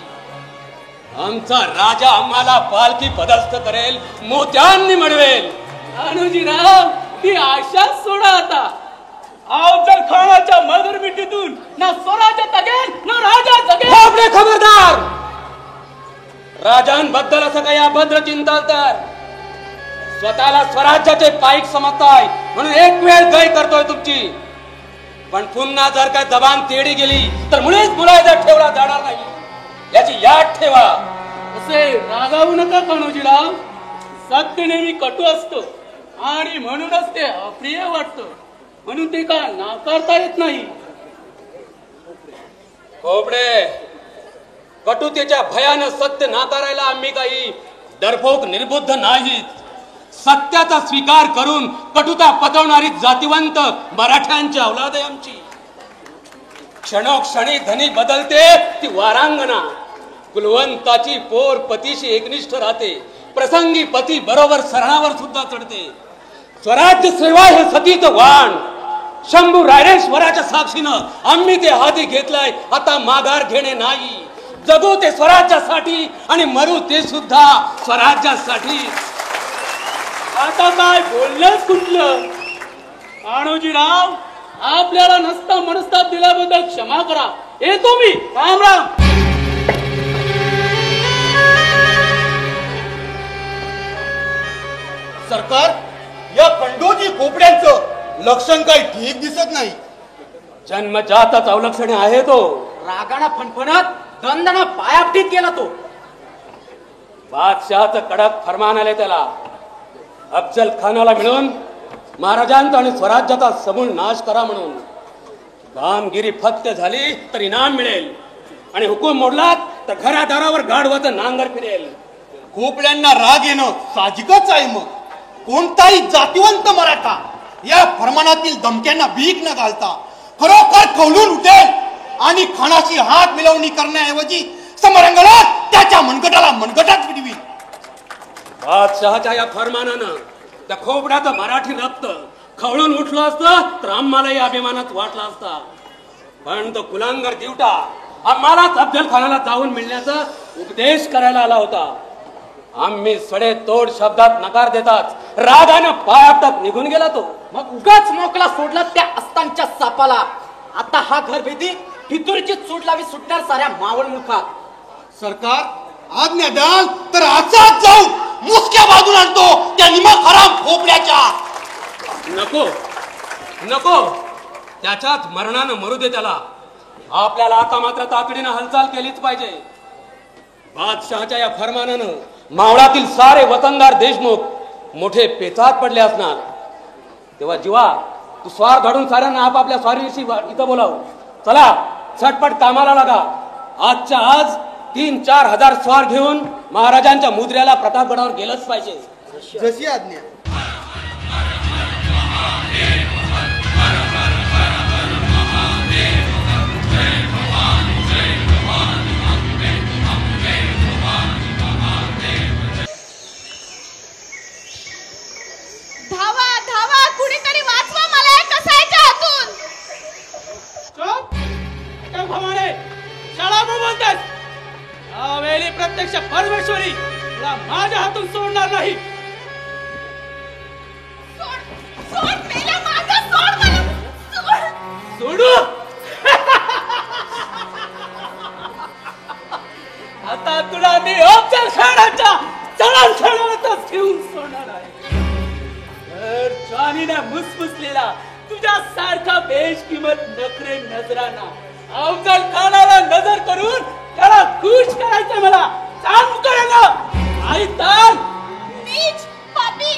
आमचा राजा आम्हाला पालखी पदस्थ करेल, मोत्यांनी मिळवेल. कान्होजीराव, ती आशा सोडा आता. अफजल खानाच्या मगरमिठीतून ना स्वराज्य जगेल ना राजा जगेल. खोपडे, खबरदार. राजांबद्दल असं काही अभद्र चिंता तर स्वतःला स्वराज्याचे पाईक समजताय म्हणून एक वेळ गय करतोय तुमची. पण पुन्हा जर काय जबान तेडी गेली तर मुळीच मुलायदा ठेवला जाणार नाही, याची याद ठेवा. असे रागावू नका कान्होजीराव. सत्य नेहमी कटू असतो आणि म्हणूनच ते अप्रिय वाटतं. म्हणून ते का नाकारता येत नाही. खोपडे, कटुतेच्या भयानं सत्य नाकारायला आम्ही काही डरपोक निर्बुद्ध नाहीत. सत्याचा स्वीकार करून कटुता पचवणारी जातिवंत मराठ्यांची औलाद आहे आमची. क्षणोक्षणी धनी बदलते ती वारांगणा. कुलवंताची पोर पतीशी एकनिष्ठ राहते. प्रसंगी पती बरोबर सरणावर सुद्धा चढते. स्वराज्य सेवा हे सतीचं वाण. शंभू रायरेश्वराच्या साक्षीनं आम्ही ते हाती घेतलंय. आता माघार घेणे नाही. जगू ते स्वराज्यासाठी आणि मरू ते सुद्धा स्वराज्यासाठी. आता काय बोलणंच कुठलं. कान्होजीराव, आपल्याला नसता मनस्ताप दिल्याबद्दल क्षमा करा. येतो मी. राम राम. सरकार, या खंडोजी खोपड्यांचं लक्षण काही ठीक दिसत नाही. जन्मजातच अवलक्षणे आहे तो. रागाना फणफणत दंडना पायापटीत गेला तो. बादशहाचं कडक फरमान आले त्याला. अफजल खानाला मिळून महाराजांचा आणि स्वराज्याचा समूळ नाश करा म्हणून. कामगिरी फक्त झाली तर इनाम मिळेल आणि हुकूम मोडलात तर घरादारावर गाढवाचं नांगर फिरेल. खोपड्यांना राग येणं साहजिकच आहे. मग कोणताही जातिवंत मराठा या फरमानातील धमक्यांना भीक न घालता खरोखर कौलून उठेल आणि खानाशी हात मिळवणी करण्याऐवजी समरंगणात त्याच्या मनगटाला मनगटात फिरवी. बादशहाच्या या फरमानानं त्या खोपड्याचं मराठी रक्त खवळून उठलं असतं तर आम्हालाही अभिमानात वाटला असता. पण तो कुलांगर दिवटा आम्हालाच अफजल खानाला जाऊन मिळण्याचा उपदेश करायला आला होता. आम्ही सडे तोड शब्दात नकार देताच रागानं पायापटात निघून गेला तो. मग उगाच मोकला सोडला त्या अस्तांच्या सापाला. आता हा घर भेदी फितुरीची चूट लावी सुटणार साऱ्या मावळ मुखात. सरकार, आज्ञा द्याल तर आजच जाऊन मुसक्या बाजून आणतो त्या निमक हराम खोपड्याच्या. नको नको, त्याच्याच मरणानं मरू दे त्याला. आपल्याला आता मात्र तातडीनं हालचाल केलीच पाहिजे. बादशहाच्या या फरमानानं मावळातील सारे वतनदार देशमुख मोठे पेचात पडले असणार. तेव्हा जीवा, तू स्वार घडून साऱ्यांना आपापल्या स्वारीशी इथं बोलाव. चला झटपट कामाला लागा. आजच्या आज 3-4 हजार स्वार घेऊन महाराजांच्या मुद्र्याला प्रतापगडावर गेलंच पाहिजे. जशी आज्ञा. धावा धावा, कुणीतरी वाचवा मला या कसायच्या हातून. भवाने, शाळा बोलतास. यावेळी प्रत्यक्ष परमेश्वरी तुला माझ्या हातून सोडणार नाही. सोड मेल्या माझं, सोड मला, सोड. सोडू. आता तुला मी अफजल खानाच्या चढण घेऊन सोडणार आहे. जानीने मुसमुसलेला तुझ्या सारखा बेशकिमत नखरे नजराना अफजल खानाला नजर करून त्याला खुश करायचं मला. सांग करायला आई तर नीच पापी.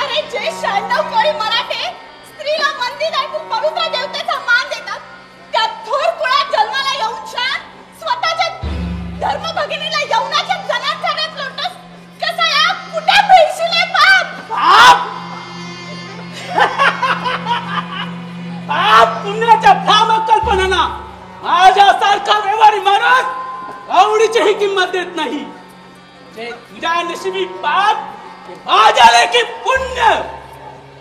अरे जे 96 कोळी मराठे स्त्रीला मंदिर ऐकून पवित्र देवतेचा मान देतात, त्या थोर कुळात जन्माला येऊन शान स्वतःच्या धर्म भगिनीला यवनाच्या जनार्थानेच लोटस. कसा या कुठे भेटशील पाप. पाप पाप पुण्याच्या भ्रामक कल्पनांना माझ्यासारखा व्यवहारी माणूस आवडीचीही किंमत देत नाही. जे तुझ्या नशिबी पाप ते माझ्या लेखी पुण्य.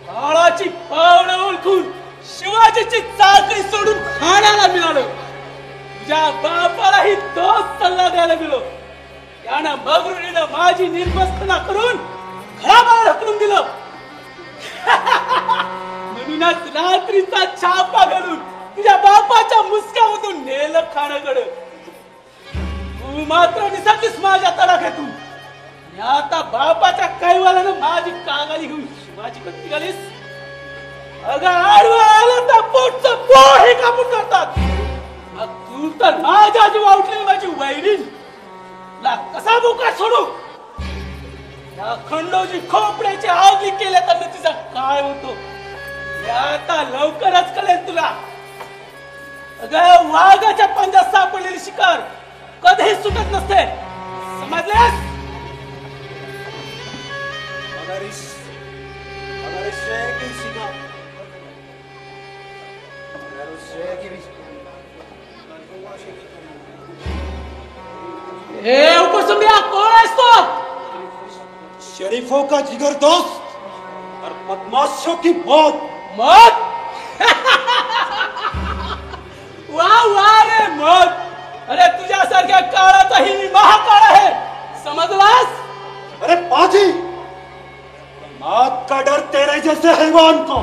काळाची पावलं ओळखून शिवाजीची चाकरी सोडून खाण्याला मिळालं. तुझ्या बापालाही तोच सल्ला द्यायला मिळो. त्यानं मगरुरीनं माझी निर्मस्तना करून घराबाहेर हकलून दिलं. म्हणूनच रात्रीचा छापा घालून तुझ्या बापाच्या मुसक्यामधून नेलं खाण्याकडे. तू मात्र निसटलीस माझ्या तडाख्यातून. आता बापाच्या कैवालानं माझी कागाली घेऊन शिवाजी कत्ती घालीस. अगं आडवा आला तर पोटचं पोळ हे कापून करतात. मग तू तर माझ्या जीवा उठलेली माझी वैरीण. तुला कसा बोका सोडू. या खंडोजी खोपड्याची आगली केल्या तर तिचा काय होतो आता लवकरच कळेल तुला. अगं वाघाच्या पंजात सापडलेली शिकार कधीही सुटत नसते, समजलेस. शरीफों का जिगर दोस्त और बदमाशों की मौत। मौत? वाह वाह रे मौत! अरे तुझ्यासारख्या काळाचाही मी महाकाळ आहे, समजलास? अरे पाजी, मौत का डर तेरे जैसे हैवान को,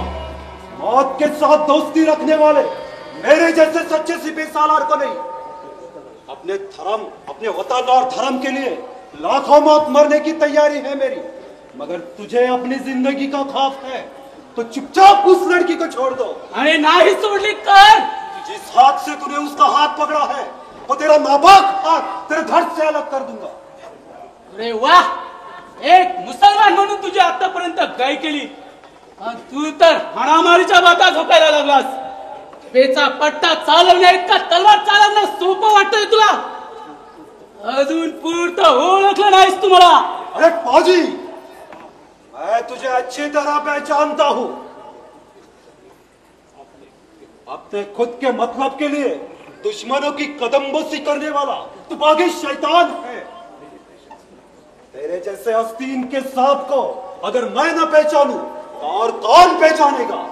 मौत के साथ दोस्ती रखने वाले मेरे जैसे सच्चे सिपह सालार को नहीं। अपने धर्म, अपने वतन और धर्म के लिए लाखों मौत मरने की तैयारी है मेरी, मगर तुझे अपनी जिंदगी का खौफ है तो चुपचाप उस लड़की को छोड़ दो। अरे नाही सोडली कर। जिस हाथ से तूने उसका हाथ पकड़ा है वो तेरा नापाक हाथ तेरे घर से अलग कर दूंगा। अरे वाह, एक मुसलमान म्हणून तुझी आतापर्यंत गाय केली, तू तर हाणामारीच्या बाता झोकायला लागलास। पेचा पट्टा चालवण्या इतका तलवार चालवणं सोपं वाटतंय तुला? अजून पूर्ण ओळखलं नाहीस तुम्हाला? अरे पाजी, मैं तुझे अच्छी तरह पहचानता हूं। अपने खुद के मतलब के लिए दुश्मनों की कदमबोसी करने वाला तू बागी शैतान है। तेरे जैसे आस्तीन के सांप को अगर मैं न पहचानूं तो और कौन पहचानेगा?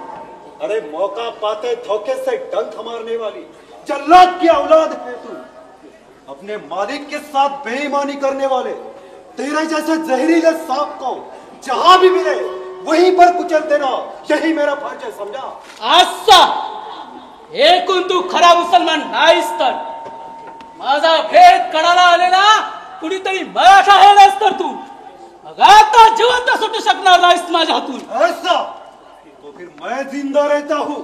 अरे मौका पाते धोखे से डंक मारने वाली जल्लाद की औलाद है तू। अपने मालिक के साथ बेईमानी करने वाले तेरे जैसे जहरीले सांप को जहां भी मिले वहीं पर कुचल देना, यही मेरा फर्ज है, समझा? अच्छा, एकूण तू खरा मुसलमान नाहीस तर माझा भेद कळाला आलेला कुणीतरी मराठा आहे नाहीस तर तू मग आता जिवंत सुटू शकणार नाहीस माझ्या हातून। ऐसा तो फिर मैं जिंदा रहता हूँ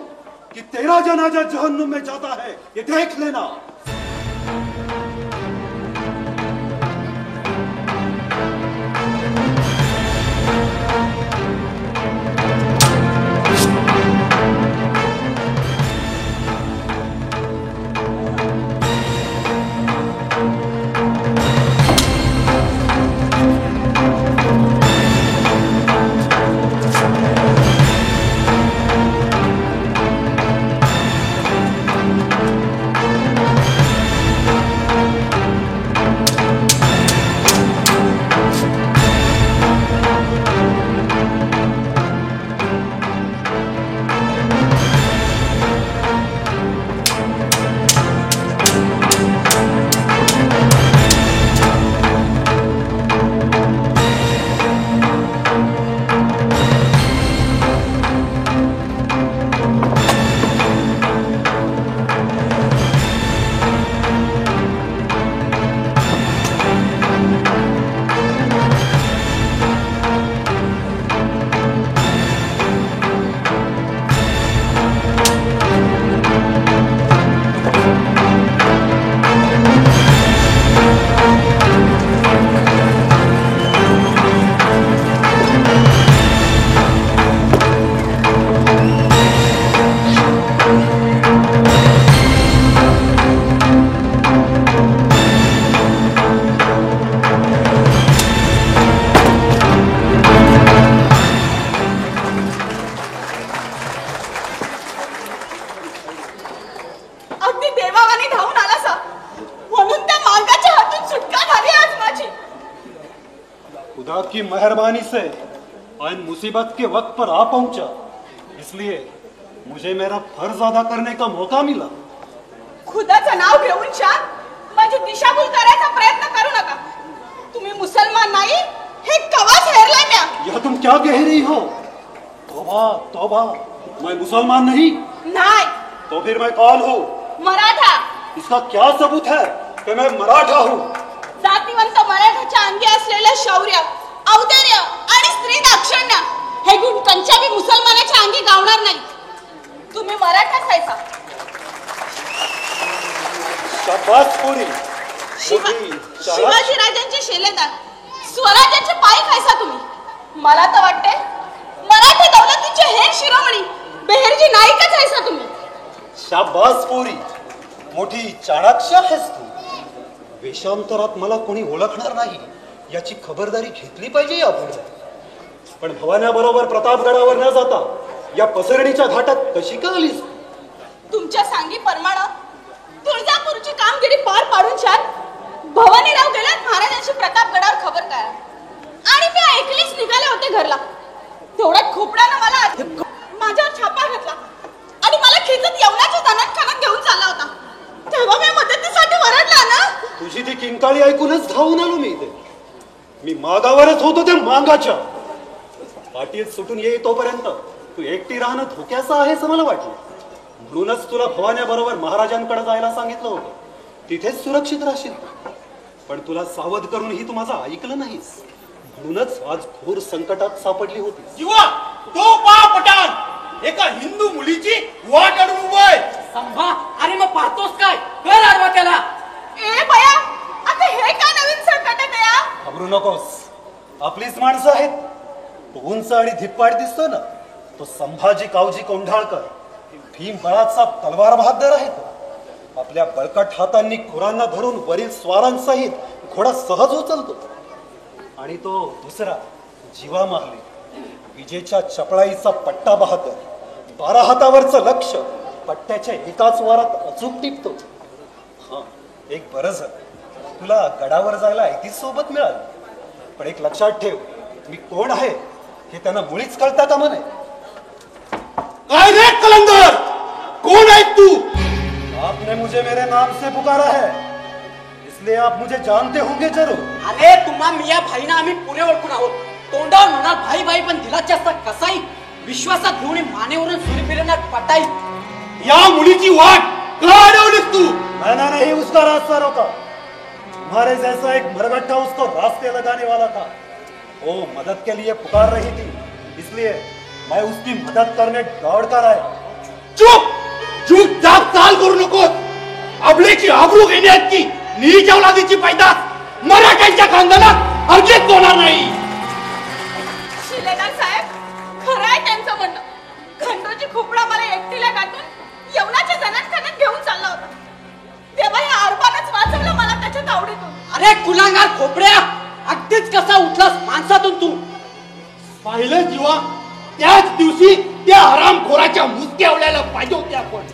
कि तेरा जनाजा जहन्नुम में जाता है, ये देख लेना। खुदा की मेहरबानी से आइन मुसीबत के वक्त पर आ पहुंचा, इसलिए मुझे मेरा फर्ज अदा करने का मौका मिला। खुदाचं नाव घेऊन शांत माझी दिशाभूल करायचा प्रयत्न करू नका। तुम्ही मुसलमान नाही हे कवाच हेरलाय म्या। यह तुम क्या कह रही हो? तौबा तौबा, मैं मुसलमान नहीं। नहीं तो फिर मैं कौन हूँ? मराठा। इसका क्या सबूत है कि मैं मराठा हूँ? जातीवंत मराठाच्या अंगी असलेले शौर्य, औदार्य आणि स्त्री दाक्षिण्य हे गुण कंचाबी मुसलमानाच्या अंगी गावणार नाही। तुम्ही मराठाच आहेसा। शाबास पोरी। शिवाजी राजांचे शेलेदार, स्वराज्याचे पाईक आहेसा तुम्ही। मला तर वाटते मराठी दौलतीचे हेर शिरोमणी बेहेरची नायिकच आहेसा तुम्ही। शाबास पोरी, मोठी चाणाक्ष आहेस तू। वेशांतरात मला कोणी ओळखणार नाही याची खबरदारी घेतली पाहिजे यापुढे। पण भवान्याबरोबर प्रतापगडावर न जाता या पसरणीच्या घाटात कशी का आलीस? तुमच्या सांगी परमाणा तुळजापूरची कामगिरी पार पाडून छान भवानीराव गेल्यात महाराजांची प्रतापगडावर खबर काय आणि मी ऐकलीच निघाले होते घरला। तेवढ्यात खोपड्यानं मला माझ्यावर छापा घातला आणि मला खेचत यवनाच्या जनानखान्यात घेऊन चालला होता. तेव्हा मी मदतीसाठी वरडला ना. तुझी ती किंकाळी ऐकूनच धावून आलो मी इथे. मी मागावरच होतो त्या मांगाच्या. पाटील सुटून ये तोपर्यंत तू एकटी राहणं धोक्याचं आहे असं मला वाटलं. म्हणूनच तुला भवान्याबरोबर महाराजांकडे जायला सांगितलं होतं. तिथेच सुरक्षित राहशील. पण तुला सावध करूनही तू माझं ऐकलं नाहीस. म्हणूनच आज घोर संकटात सापडली होती. जीवा तो पहा पठाण एका हिंदू मुलीची वाट अडवून उभय. संभा अरे मग पाहतोस काय कर आडवा त्याला. ए बया आता हे काय नवीन संकट आहे या. घाबरू नकोस. आपलीच माणसं आहेत. तो उंच आणि धिप्पाड दिसतो ना तो संभाजी कावजी कोंढाळकर. भीम बळाचा तलवार बहादर आहे तो. आपल्या बळकट हातांनी खुरांना धरून वरील स्वारांसहित घोडा सहज उचलतो. आणि तो दुसरा जीवा माहली विजेच्या चपळाईचा पट्टा बहादर. 12 हातावरचं लक्ष पट्ट्याच्या एकाच वारात अचूक टिपतो. हा एक बरं झालं तुला गडावर जायला ऐतीच सोबत मिळाली. पण एक लक्षात ठेव मी कोण आहे हे त्यांना मुळीच कळता का म्हणे. काय रे कलंदर कौन है तू. आपने मुझे मेरे नाम से पुकारा है इसलिए आप मुझे जानते होंगे जरूर. अरे तुम्हा मिया भाईना आम्ही पुरे ओळखून आहोत. तोंडावर म्हणाल भाई भाई पण दिलाची असता कसाई. विश्वासात घेऊन मानेवरून सुरी फिरवण्यात पटाई. या मुलीची वाट का अडवलीस तू. मैंने नहीं उसका रास्ता रोका. तुम्हारे जैसा एक मरगट्टा उसको रास्ते लगाने वाला था. वो मदद के लिए पुकार रही थी इसलिए मैं उसकी मदद करने दौड़ कर आया. चुप चूक जाप चाल करू नकोस. आपल्याची आबरू घेण्याची नीच औलादीची पैदास मराठ्यांच्या खानदानात अर्जित होणार नाही. शिलेदार साहेब खरं आहे त्यांचं म्हणणं. खंडोची खोपडा मला एकटीला गाठून यवनाच्या जनानखान्यात घेऊन चालला होता. तेव्हा या अरबानच वाचवलं मला त्याच्या तावडीतून. अरे कुलांगार खोपड्या अगदीच कसा उठलास माणसातून तू. पाहिलं जीवा त्याच दिवशी त्या हरामखोराच्या मुसक्यावल्याला पाहिजे होते आपण.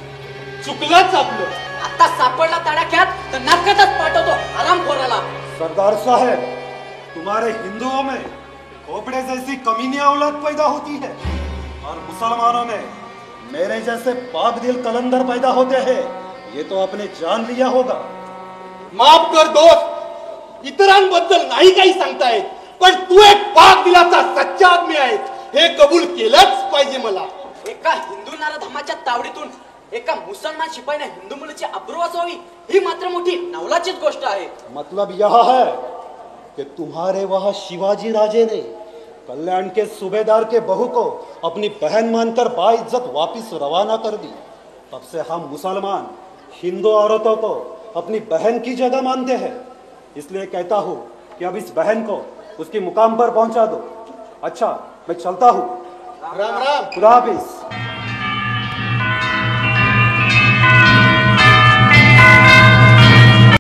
चुकलंच आपलं. आता सापडला तडाख्यात तर नरकातच पाठवतो हरामखोराला. सरदार साहब तुम्हारे हिंदुओं में खोपड़े जैसी कमीनी औलाद पैदा होती है और मुसलमानों में मेरे जैसे पाक दिल कलंदर पैदा होते हैं. ये तो आपने जान लिया होगा. माफ कर दोस्त इतरांबद्दल नाही काही सांगता येत. पण तू एक पाक दिलाचा सच्चा आदमी आहे हे कबूल केलंच पाहिजे मला. एका हिंदू नराधमाच्या तावडीतून एका मुसलमान शिपाईने हिंदू मुलीची अब्रू वाचवावी ही मात्र मोठी नवलाचीच गोष्ट आहे. मतलब यह है कि तुम्हारे वहां शिवाजी राजे ने कल्याण के सूबेदार के बहू को अपनी बहन मानकर बाइज्जत वापिस रवाना कर दी. तब से हम मुसलमान हिंदू औरतों को अपनी बहन की जगह मानते हैं. इसलिए कहता हूँ कि अब इस बहन को उसके मुकाम पर पहुंचा दो. अच्छा मैं चलता हूँ. राम राम. खुदा हाफिज.